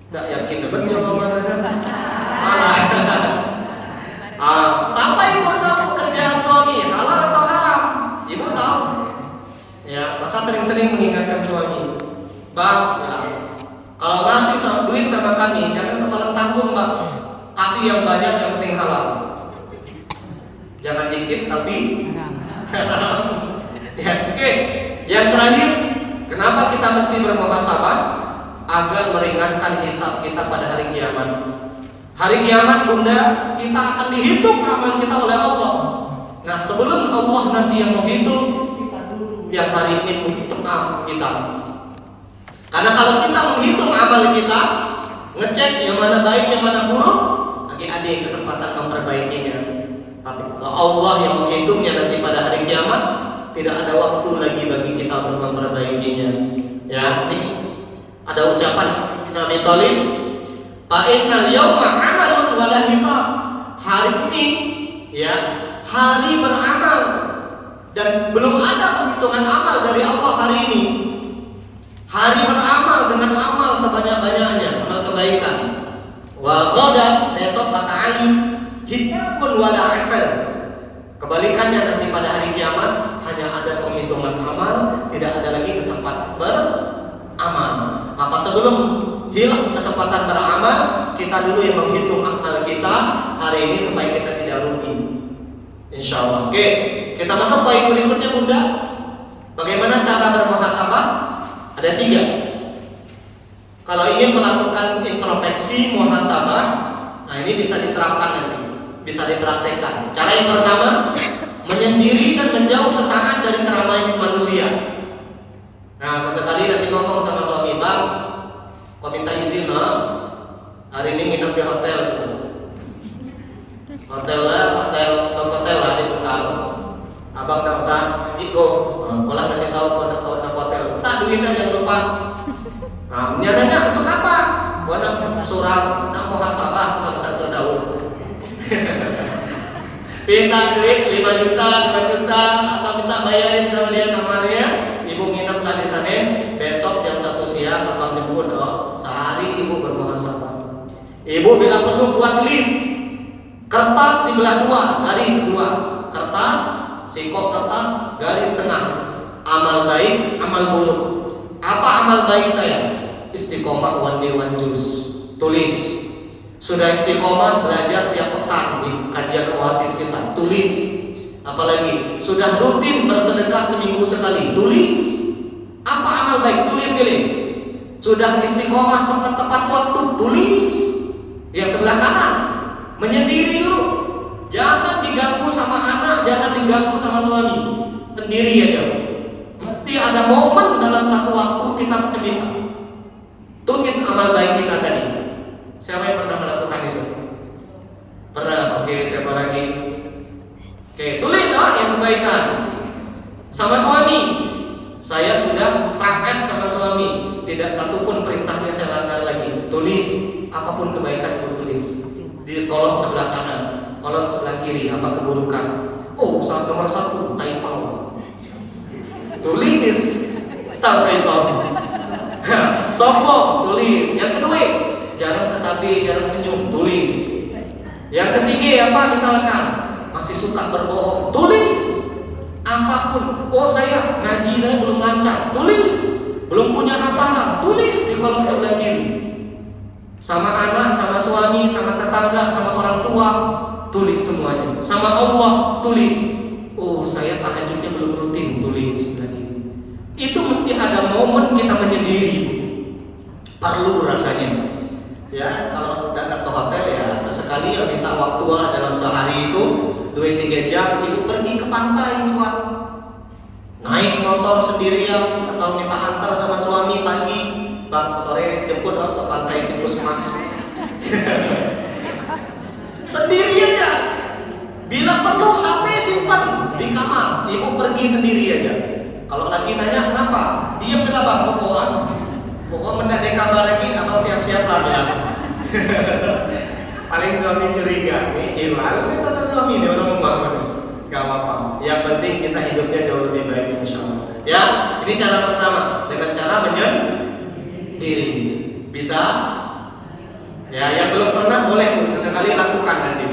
Nggak yakin dapat jawabannya. Malah. Sampai ibu tahu pekerjaan suami halal atau haram, ibu tahu. Ya, maka sering-sering mengingatkan suami, Bang, ya, kalau ngasih duit sama kami jangan kepala tanggung, Bang. Kasih yang banyak, yang penting halal. Jangan dikit tapi ya, oke. Yang terakhir, kenapa kita mesti bermuhasabah? Agar meringankan hisab kita pada hari kiamat. Hari kiamat, Bunda, kita akan dihitung amal kita oleh Allah. Nah, sebelum Allah nanti yang menghitung, kita dulu yang hari ini menghitung amal kita. Karena kalau kita menghitung amal kita, ngecek yang mana baik, yang mana buruk, adik-adik kesempatan memperbaikinya. Tapi kalau Allah yang menghitungnya nanti pada hari kiamat, tidak ada waktu lagi bagi kita untuk memperbaikinya. Ya, ini ada ucapan Nabi Thalib, fa innal yawma 'amalun wa la hisab. Hari ini ya, hari beramal dan belum ada penghitungan amal dari Allah hari ini. Hari beramal dengan amal sebanyak-banyaknya, amal kebaikan. Wa ghadan, besok kata Ali, hisabun wa la 'amal. Kebalikannya nanti pada hari kiamat hanya ada penghitungan amal, tidak ada lagi kesempatan beramal. Maka sebelum hilang kesempatan beramal, kita dulu yang menghitung amal kita hari ini supaya kita tidak rugi. Insya Allah. Oke, kita masuk poin berikutnya, Bunda. Bagaimana cara bermuhasabah? Ada 3. Kalau ingin melakukan introspeksi muhasabah, nah ini bisa diterapkan nanti, bisa dipraktekkan. Cara yang pertama, menyendiri dan menjauh sesaat dari keramaian manusia. Nah, sesekali nanti ngomong sama suami, Bang, kau minta izin hari ini nginep di hotel. Hotel lah di Bekal. Abang nggak usah ikut. Pulang kasih tahu kau nak hotel. Tak duitnya jangan lupa. Nah, dia nanya untuk apa? Gua nak surat, nak muhasabah satu daus. Minta duit 5 juta, 2 juta, atau minta bayarin sama dia kamarnya. Ibu nginep lah di sana. Besok jam 1 siang abang jemput. Sehari ibu bermuhasabah. Ibu bila perlu buat list, kertas dibelah 2, garis 2, kertas, sikok kertas, garis tengah. Amal baik, amal buruk. Apa amal baik saya? Istiqomah one day one juice. Tulis. Sudah istiqomah belajar tiap pekan di kajian Oasis kita. Tulis. Apalagi sudah rutin bersedekah seminggu sekali. Tulis. Apa amal baik? Tulis gini. Sudah istiqomah sholat tepat waktu. Tulis. Yang sebelah kanan, menyendiri dulu. Jangan diganggu sama anak, jangan diganggu sama suami. Sendiri aja. Mesti ada momen dalam satu waktu kita menyendiri. Tulis amal baik kita tadi. Siapa yang pernah melakukan itu? Pernah? Oke, siapa lagi? Oke, tulis yang kebaikan sama suami. Saya sudah taat sama suami, tidak satupun perintahnya saya langgar lagi. Tulis apapun kebaikan itu, tulis di kolom sebelah kanan, kolom sebelah kiri apa keburukan. Oh, saat nomor 1 taipau. Tulis taipau. Sombong, tulis. Yang kedua, jarang tetapi jarang senyum, tulis. Yang ketiga apa misalkan masih suka berbohong, tulis. Apapun, oh saya ngaji saya belum lancar, tulis. Belum punya hafalan, tulis di kolom sebelah kiri. Sama anak, sama suami, sama tetangga, sama orang tua, tulis semuanya. Sama Allah, tulis. 2-3 jam ibu pergi ke pantai suatu, naik motor sendirian atau minta antar sama suami pagi, bang sore jemput ke pantai Tikus Mas. Sendiri aja. Bila perlu HP simpan di kamar, ibu pergi sendiri aja. Kalau lagi nanya kenapa, diam lah bang, pokoknya mendadak kabar lagi atau siap-siap lah bilang. Paling suami curiga, nih hilang ini kata suami ini orang rumah ini. Gak apa-apa. Yang penting kita hidupnya jauh lebih baik insya Allah. Ya, ini cara pertama dengan cara menyendiri. Bisa? Ya, yang belum pernah boleh sesekali lakukan nanti.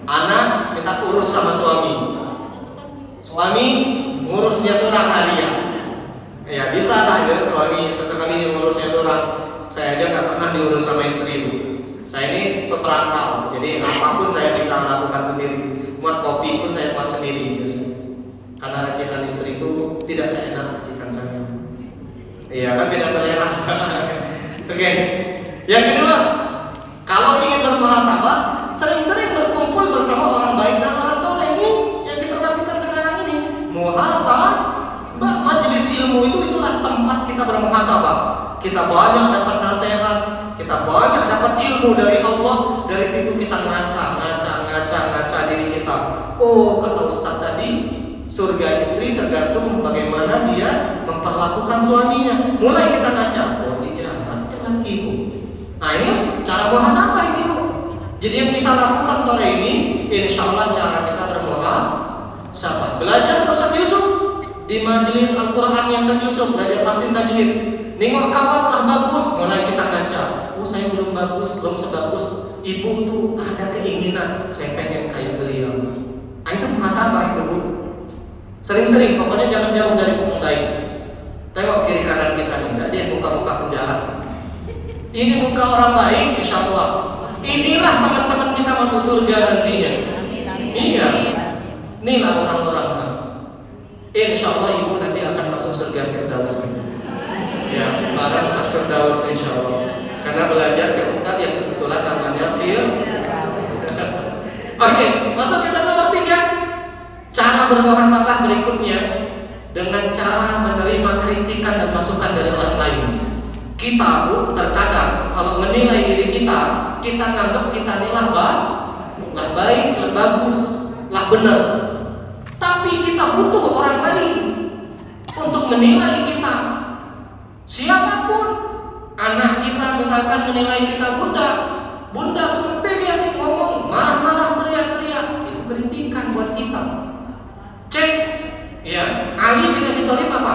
Anak kita urus sama suami. Suami ngurusnya seorang harian. Ya bisa lah ya suami sesekali ngurusnya seorang. Saya aja nggak pernah diurus sama istri itu. Saya ini peperantau, jadi apapun saya bisa lakukan sendiri. Buat kopi pun saya buat sendiri biasanya. Karena racikan istri itu tidak seenak racikan saya. Iya kan beda selera. Oke. Yang kedua, kalau ingin bermuhasabah, sering-sering berkumpul bersama orang baik dan orang soleh ini yang kita lakukan sekarang ini. Muhasabah, majelis ilmu itulah tempat kita bermuhasabah. Kita banyak dapat nasihat, kita banyak dapat ilmu dari Allah. Dari situ kita ngaca diri kita. Oh, kata Ustaz tadi, surga istri tergantung bagaimana dia memperlakukan suaminya. Mulai kita ngaca, oh ini jahat ya lakiku. Nah ini cara muhasabah ini Bu. Jadi yang kita lakukan sore ini, insya Allah cara kita bermuhasabah. Belajar Ustaz Yusuf di majelis Al-Quran yang Ustaz Yusuf belajar tahsin tajwid. Nengok kawan lah bagus, mulai kita ngaca. Oh saya belum bagus, belum sebagus ibu tuh ada keinginan saya pengen kayak beliau. Nah itu muhasabah itu Bu. Sering-sering, pokoknya jangan jauh dari orang baik. Tengok kiri kanan kita nih, enggak dia muka-muka penjahat. Ini muka orang baik, insya Allah. Inilah teman-teman kita masuk surga nantinya. Iya, inilah orang-orang. Insya Allah ibu nanti akan masuk surga Firdaus. Ya, barang masuk Firdaus insya Allah. Karena belajar ke Ustaz yang kebetulan namanya Oke, masuk kita nomor 3. Cara bermuhasabah berikutnya dengan cara menerima kritikan dan masukan dari orang lain. Kita Bu, terkadang kalau menilai diri kita nganggap kita ini lah baik, lah bagus, lah benar. Tapi kita butuh orang lain untuk menilai kita. Siapapun, anak kita misalkan menilai kita bunda tuh dia sih ngomong marah-marah, teriak-teriak, itu kritikan buat kita. Cek, ya Ali bin Abi Thalib apa?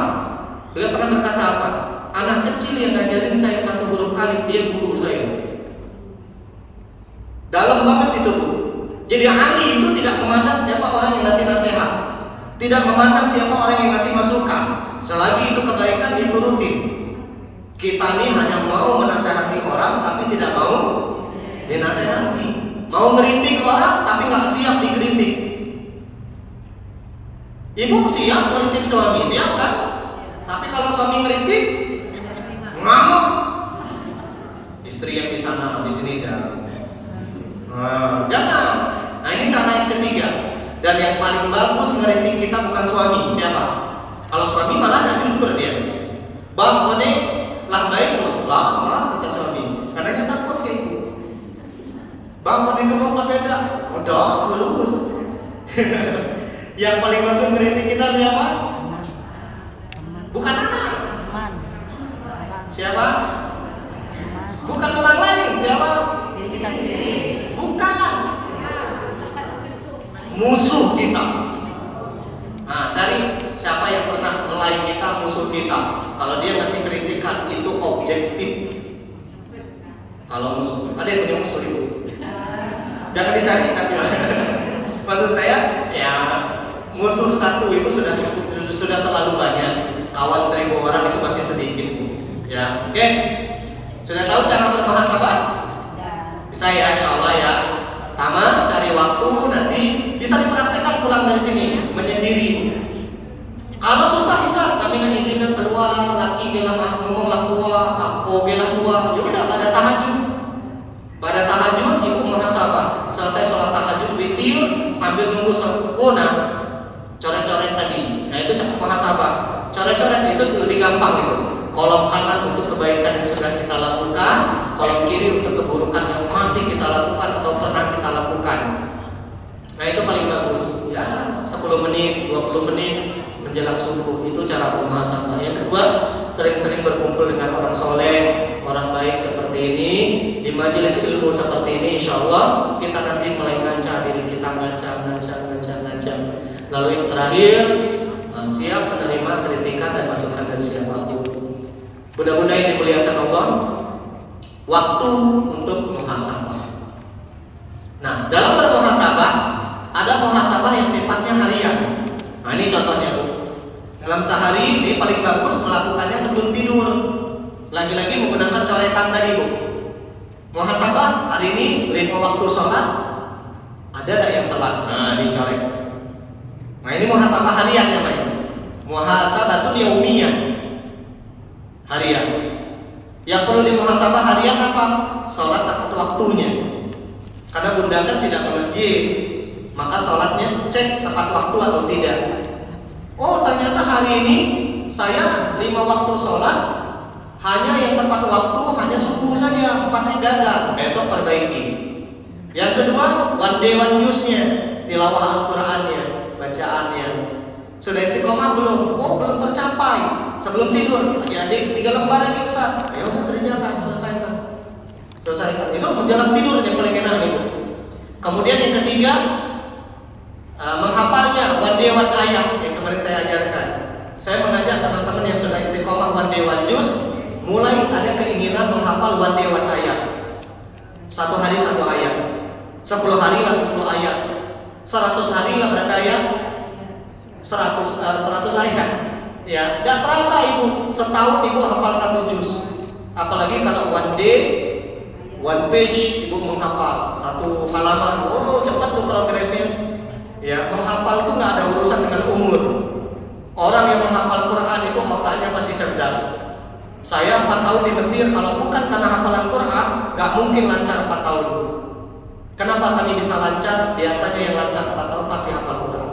Beliau pernah berkata apa? Anak kecil yang ngajarin saya 1 huruf alif, dia guru saya. Dalam banget itu Bu. Jadi Ali itu tidak memandang siapa orang yang ngasih nasihat, tidak memandang siapa orang yang ngasih masukan. Selagi itu kebaikan diturutin. Kita ini hanya mau menasehati orang tapi tidak mau dinasehati. Mau ngeritik orang tapi nggak siap dikritik. Ibu siap ngeritik suami, siap kan? Tapi kalau suami ngeritik ngamuk. Istri yang di sana, di sini jangan. Jangan. Nah ini cara yang ketiga. Dan yang paling bagus ngeritik kita bukan suami, siapa? Kalau suami malah ada jujur dia. Bang, kone lah baik loh, lah kata suami. Karena kita takut kayak itu. Bang, kone ngomong apa beda? Udah, lurus. Yang paling bagus ngeritik kita siapa? Bukan anak. Siapa? Bukan orang lain, siapa? Diri kita sendiri. Bukan. Musuh kita. Nah, cari siapa yang pernah melain kita, musuh kita. Kalau dia ngasih kritikan itu objektif. Kalau musuh, ada yang punya musuh itu. Jangan dicari tapi maksud saya, ya musuh satu itu sudah terlalu banyak. Kawan 1000 orang itu masih sedikit. Ya, oke. Sudah tahu cara bermuhasabah? Bisa ya, insya Allah ya. Pertama, cari waktu nanti bisa dipraktekkan pulang dari sini, menyendiri. Kalau susah bisa, kami nggak izinkan keluar, laki gelah ngomong lah tua, kapo gelah tua. Ya udah pada tahajud. Pada tahajud ibu muhasabah. Selesai sholat tahajud witir sambil nunggu sholat Coret-coret itu lebih gampang gitu. Kolom kanan untuk kebaikan yang sudah kita lakukan, kolom kiri untuk keburukan yang masih kita lakukan atau pernah kita lakukan. Nah itu paling bagus. Ya 10 menit, 20 menit menjelang subuh itu cara bermuhasabah. Yang kedua, sering-sering berkumpul dengan orang soleh, orang baik seperti ini di majelis ilmu seperti ini. Insya Allah kita nanti mulai ngancam diri kita, ngancam. Lalu yang terakhir, siap menerima kritikan dan masukan dari siapapun. Bunda-bunda yang dimuliakan Allah, waktu untuk muhasabah. Nah, dalam bermuhasabah ada muhasabah yang sifatnya harian. Nah, ini contohnya, Bu. Dalam sehari ini paling bagus melakukannya sebelum tidur. Lagi-lagi menggunakan coretan tadi, Bu. Muhasabah hari ini 5 waktu sholat, ada nggak yang telat? Nah, dicoret. Nah, ini muhasabah harian namanya. Muhasabatul yaumiyah. Harian. Yang perlu dimuhasabah harian apa? Sholat tepat waktunya. Karena bunda kan tidak ke masjid, maka sholatnya cek tepat waktu atau tidak. Oh, ternyata hari ini saya 5 waktu sholat hanya yang tepat waktu hanya subuh saja, 4 gagal. Besok perbaiki. Yang kedua, one day one juice-nya, tilawah Al-Qur'annya, bacaannya. Sudah istiqomah belum? Oh, belum tercapai. Sebelum tidur, adik 3 lembar lagi Ustaz. Ayo kerjakan, selesaikan. Itu menjelang tidur yang paling enak itu. Kemudian yang ketiga, menghafalnya one day one ayat yang kemarin saya ajarkan. Saya mengajak teman-teman yang sudah istiqomah one day one juz, mulai ada keinginan menghafal one day one ayat. 1 hari 1 ayat. 10 hari lah 10 ayat. 100 hari lah berapa ayat? 100 ayat. Ya, enggak terasa Ibu, setahun Ibu hafal 1 juz. Apalagi kalau one day one page Ibu menghafal 1 halaman. Oh, cepat tuh progresnya. Ya, menghafal itu nggak ada urusan dengan umur. Orang yang menghafal Quran itu otaknya pasti cerdas. Saya 4 tahun di Mesir, kalau bukan karena hafalan Quran, nggak mungkin lancar 4 tahun. Kenapa kami bisa lancar? Biasanya yang lancar 4 tahun pasti hafal Quran.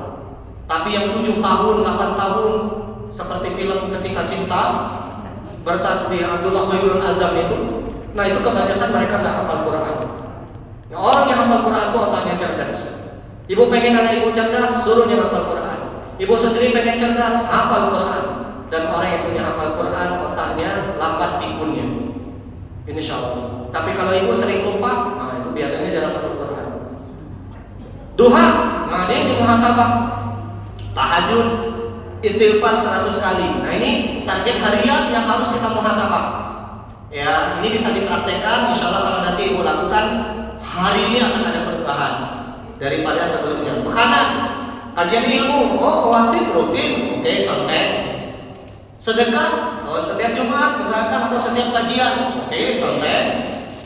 Tapi yang 7 tahun, 8 tahun, seperti film Ketika Cinta, bertasbih Abdullah Khairul Azam itu, nah itu kebanyakan mereka nggak hafal Quran. Ya, orang yang hafal Quran itu otaknya cerdas. Ibu pengen anak ibu cerdas, suruhnya hafal Quran. Ibu sendiri pengen cerdas, hafal Quran. Dan orang yang punya hafal Quran, otaknya lambat pikunnya. Insya Allah. Tapi kalau ibu sering lupa, nah itu biasanya jarang hafal Quran. Duha, nah ini muhasabah. Tahajud, istighfar 100 kali. Nah ini target harian yang harus kita muhasabah. Ya, ini bisa dipraktekkan. Insya Allah kalau nanti ibu lakukan, hari ini akan ada perubahan daripada sebelumnya. Makanan, kajian ilmu, oh oasis rutin, oke, contek. Sedekah, oh setiap Jumat misalkan atau setiap kajian, oke, contek.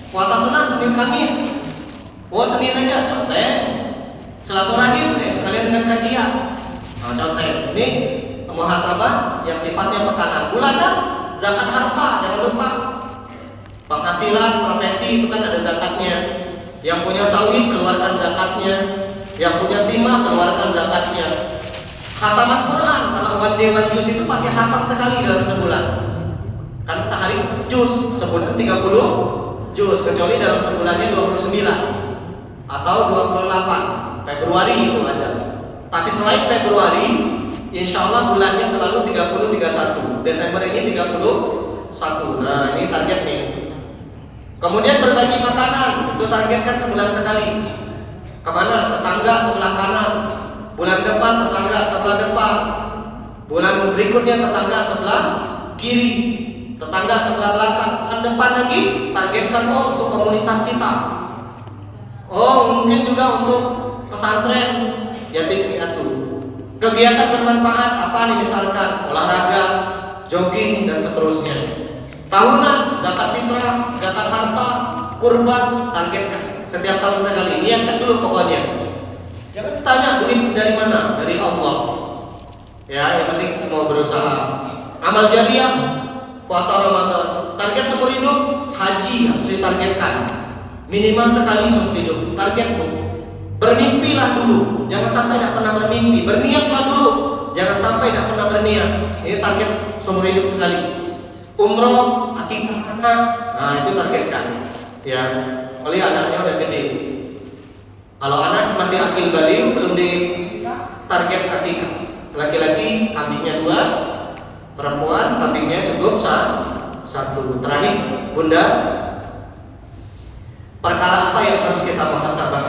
Puasa sunnah Senin Kamis, oh Senin aja, contek. Silaturahim, sekalian dengan kajian, nah, contek. Ini muhasabah yang sifatnya makanan. Bulanan, zakat harta, jangan lupa. Penghasilan, profesi itu kan ada zakatnya. Yang punya sawit keluarkan zakatnya, yang punya timah keluarkan zakatnya. Khataman Quran, kalau one day one juz itu pasti khatam sekali dalam sebulan. Kan sehari juz, sebulan 30 juz, kecuali dalam sebulannya 29 atau 28. Februari itu ada. Tapi selain Februari, insya Allah bulannya selalu 30-31. Desember ini 31. Nah ini target nih. Kemudian berbagi makanan, itu targetkan sebulan sekali. Kemana? Tetangga sebelah kanan. Bulan depan tetangga sebelah depan. Bulan berikutnya tetangga sebelah kiri. Tetangga sebelah belakang. Bulan depan lagi targetkan untuk komunitas kita. Mungkin juga untuk pesantren yatim piatu. Kegiatan bermanfaat apa nih, misalkan olahraga, jogging dan seterusnya. Tahunan, zakat fitrah, zakat harta, kurban, targetkan setiap tahun sekali. Niatkan dulu pokoknya. Jangan ditanya duit dari mana, dari Allah. Ya, yang penting mau berusaha. Amal jariah, puasa Ramadan. Target seumur hidup, haji harus ditargetkan. Minimal sekali seumur hidup. Target bu. Bermimpilah dulu, jangan sampai tidak pernah bermimpi. Berniatlah dulu, jangan sampai tidak pernah berniat. berniat, ini target seumur hidup sekali. Umroh, akikah anak, nah itu targetkan. Ya, oleh anaknya udah gede. Kalau anak masih akil balik, belum di target akikah. Laki-laki kambingnya 2, perempuan kambingnya cukup 1. Terakhir, Bunda, perkara apa yang harus kita muhasabah?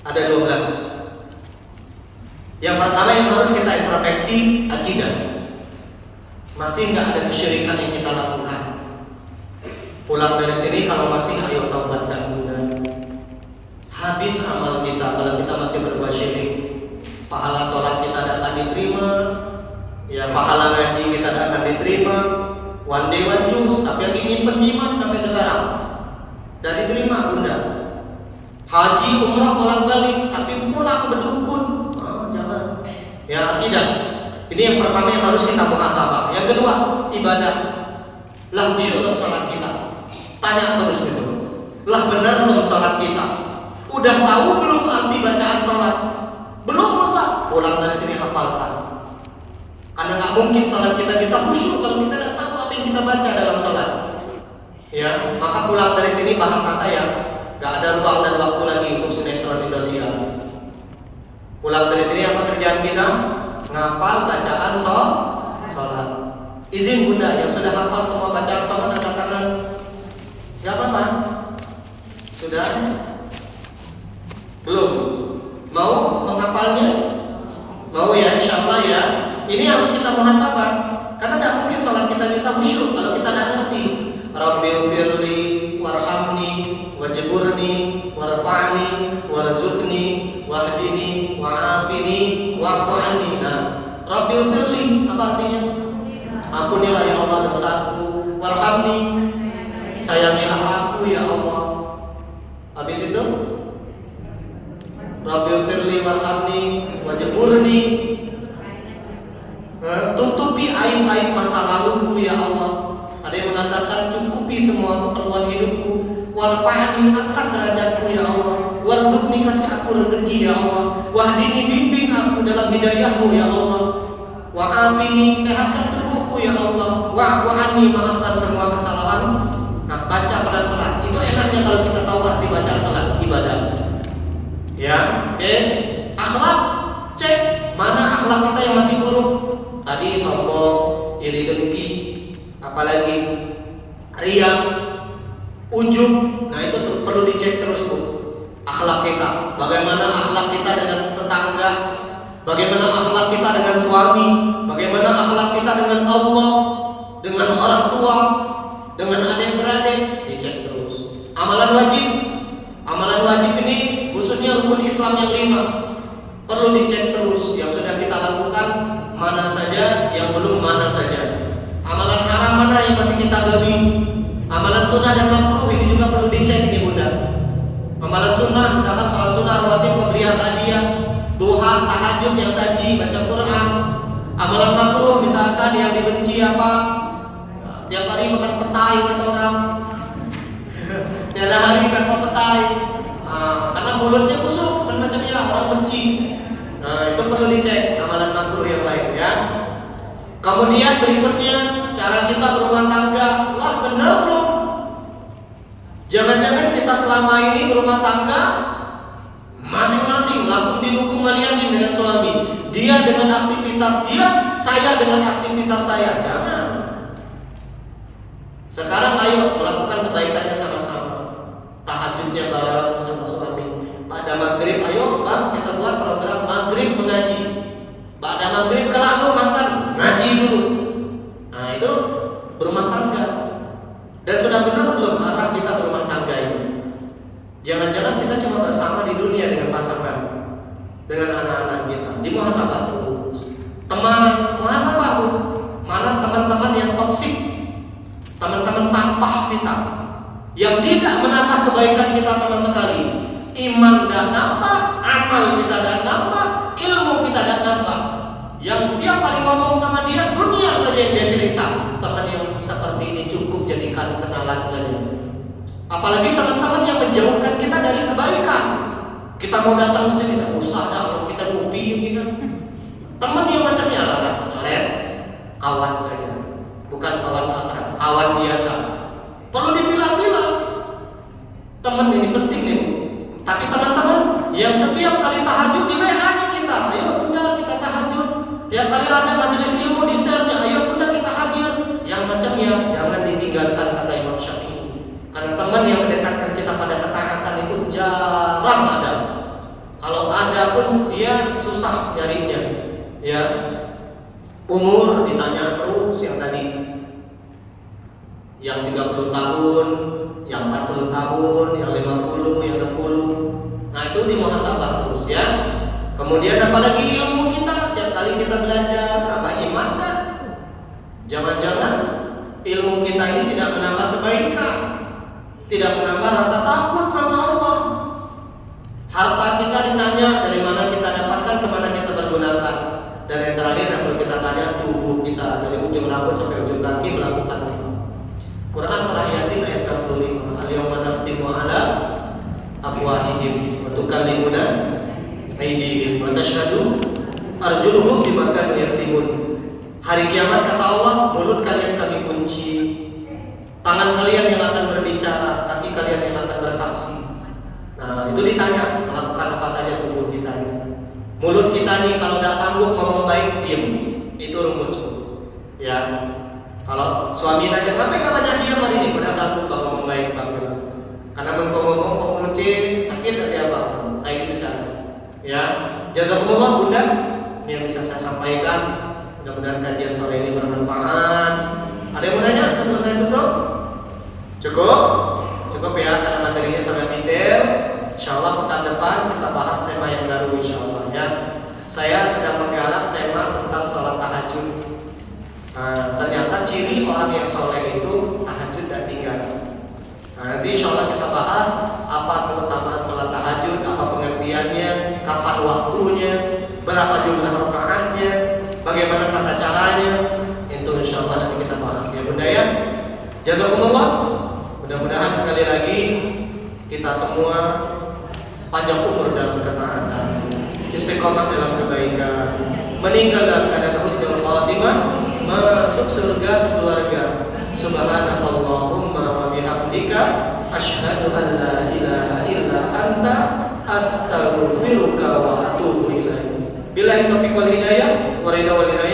Ada 12. Yang pertama yang harus kita introspeksi, akidah. Masih nggak ada kesyirikan yang kita lakukan? Pulang dari sini kalau masih, ayo taubatkan Bunda. Habis amal kita kalau kita masih berbuat syirik. Pahala sholat kita tidak akan diterima, ya pahala ngaji kita tidak akan diterima. One day one juice, tapi yang ingin penjimat sampai sekarang tidak diterima Bunda. Haji umrah bolak balik, tapi pulang berdukun. Jangan. Ya tidak. Ini yang pertama yang harus kita muhasabah. Yang kedua, ibadah. Lah khusyuk dalam sholat kita. Tanya terus itu. Lah benar belum sholat kita? Udah tahu belum arti bacaan sholat? Belum usah. Pulang dari sini hafalkan. Karena nggak mungkin sholat kita bisa khusyuk kalau kita tidak tahu apa yang kita baca dalam sholat. Ya, maka pulang dari sini bahasa saya, nggak ada ruang dan waktu lagi untuk sinetron Indosiar. Pulang dari sini apa kerjaan kita? Ngapal bacaan sholat. Izin Bunda yang sudah hafal semua bacaan sholat angkat tangan. Gak apa-apa. Sudah? Belum? Mau menghafalnya? Mau ya, insya Allah ya. Ini harus kita muhasabah. Karena tidak mungkin sholat kita bisa khusyuk kalau kita tidak ngerti. Rabbighfirli warhamni wajburni warfa'ni warzuqni wahdini wa'afini wa'fu anni. Nah, Rabbighfirli apa artinya? Ampunilah ya Allah dosaku. Warhamni, sayangilah aku ya Allah. Habis itu Rabbighfirli warhamni wajburni, tutupi aib-aib masa laluku ya Allah. Ada yang mengatakan cukupi semua keperluan hidupku. Warfa'ni, angkat derajatku ya Allah. Warzuqni, kasih aku rezeki ya Allah. Wahdini, bimbing aku dalam hidayahmu ya Allah. Wa'afini, sehatkan tubuhku ya Allah. Wa'fu anni, maafkan semua kesalahan. Nah, baca pelan-pelan. Itu enaknya kalau kita tahu arti bacaan salat ibadah. Ya, oke. Akhlak, cek mana akhlak kita yang masih buruk. Tadi sombong, iri dengki, apalagi riya, ujub. Nah itu perlu dicek terus Bu. Akhlak kita, bagaimana akhlak kita dengan tetangga, bagaimana akhlak kita dengan suami, bagaimana akhlak kita dengan Allah, dengan orang tua, dengan adik-beradik, dicek terus. Amalan wajib ini khususnya rukun Islam yang 5 perlu dicek terus. Yang sudah kita lakukan mana saja, yang belum mana saja. Amalan haram mana yang masih kita gabi. Amalan sunnah dan makruh ini juga perlu dicek ini Bunda. Amalan sunnah misalkan sholat sunnah rawatib qabliyah ba'diyah, duha, tahajud yang tadi, baca Quran. Amalan makruh misalkan yang dibenci apa? Tiap hari makan petai atau orang. Tiada hari tanpa petai. Karena mulutnya busuk dan macamnya orang benci. Nah, itu perlu dicek amalan makruh yang lain ya. Kemudian berikutnya cara kita berumah tangga. Lah benar belum? Jangan-jangan kita selama ini berumah tangga masing-masing lakum dinukum waliyadin dengan suami. Dia dengan aktivitas dia, saya dengan aktivitas saya. Jangan. Sekarang ayo melakukan kebaikannya sama-sama. Tahajudnya bareng sama suami. Pada maghrib ayo Bang kita buat program maghrib mengaji. Pada maghrib kelak tuh makan ngaji dulu. Nah itu berumah tangga. Dan sudah benar belum arah kita berumah tangga ini? Jangan-jangan kita cuma bersama di dunia dengan pasangan, dengan anak-anak kita. Di muhasabah terus. Teman muhasabah Bu. Mana teman-teman yang toksik, teman-teman sampah kita, yang tidak menambah kebaikan kita sama sekali. Iman tidak nambah, amal kita tidak nambah, ilmu kita tidak nambah. Yang tiap kali ngomong sama dia, dunia saja yang dia cerita. Teman yang seperti ini cukup jadikan kenalan saja. Apalagi teman-teman yang menjauhkan kita dari kebaikan. Kita mau datang ke sini, tidak usah dah, kita ngopi gitu. Teman yang macamnya lah. Tiap kali ada majelis ilmu di share-nya, ayo bunda kita hadir. Yang macamnya jangan ditinggalkan, kata Imam Syafi'i. Karena teman yang mendekatkan kita pada ketaatan itu jarang ada. Kalau ada pun dia susah nyarinya. Ya. Umur ditanya terus yang tadi. Yang 30 tahun, yang 40 tahun, yang 50, yang 60. Nah, itu dimuhasabah terus ya. Kemudian apalagi ilmu kita, tiap kali kita belajar, nambah iman kan? Jangan-jangan ilmu kita ini tidak menambah kebaikan, tidak menambah rasa takut sama Allah. Harta kita ditanya dari mana kita dapatkan, kemana kita pergunakan. Dan yang terakhir yang perlu kita tanya, tubuh kita dari ujung rambut sampai ujung kaki melakukan apa? Quran surah Yasin ayat 65. Al-yawma nakhtimu ala afwahihim wa tukallimuna aydihim wa tashhadu arjuluhum bima kanu yaksibun. Hari kiamat kata Allah, mulut kalian kami kunci, tangan kalian yang akan berbicara, kaki kalian yang akan bersaksi. Nah, itu ditanya melakukan apa saja tubuh kita ini. Mulut kita nih kalau tidak sanggup ngomong baik, diam. Itu rumusku. Ya. Kalau suami nanya, "Kenapa enggak banyak diam hari ini?" Udah sanggup kalau ngomong baik, Pak. Karena ngomong kok muncul sakit hati apa? Kayak gitu cara. Ya. Jazakumullah Bunda. Ini yang bisa saya sampaikan. Mudah-mudahan kajian sore ini bermanfaat. Ada yang mau nanya sebelum saya tutup? Cukup? Cukup ya, karena materinya sangat detail. Insyaallah pekan depan kita bahas tema yang baru insyaallah ya. Saya sedang menggarap tema tentang sholat tahajud. Ternyata ciri orang yang soleh itu tahajud dan tinggal. Nanti insyaallah kita bahas apa keutamaan sholat tahajud, apa pengertiannya, kapan waktunya, berapa jumlah rakaatnya, bagaimana tata caranya. Itu insyaallah nanti kita bahas ya Bunda ya. Jazakumullah. Mudah-mudahan sekali lagi kita semua panjang umur dalam ketaatan, istiqomah dalam kebaikan, meninggal dalam keadaan husnul khatimah, masuk surga sekeluarga. Subhanakallahumma wa bihamdika asyhadu an la ilaha illa anta astaghfiruka wa atubu ilaik. Billahi taufiq wal hidayah wa ridha wal inayah.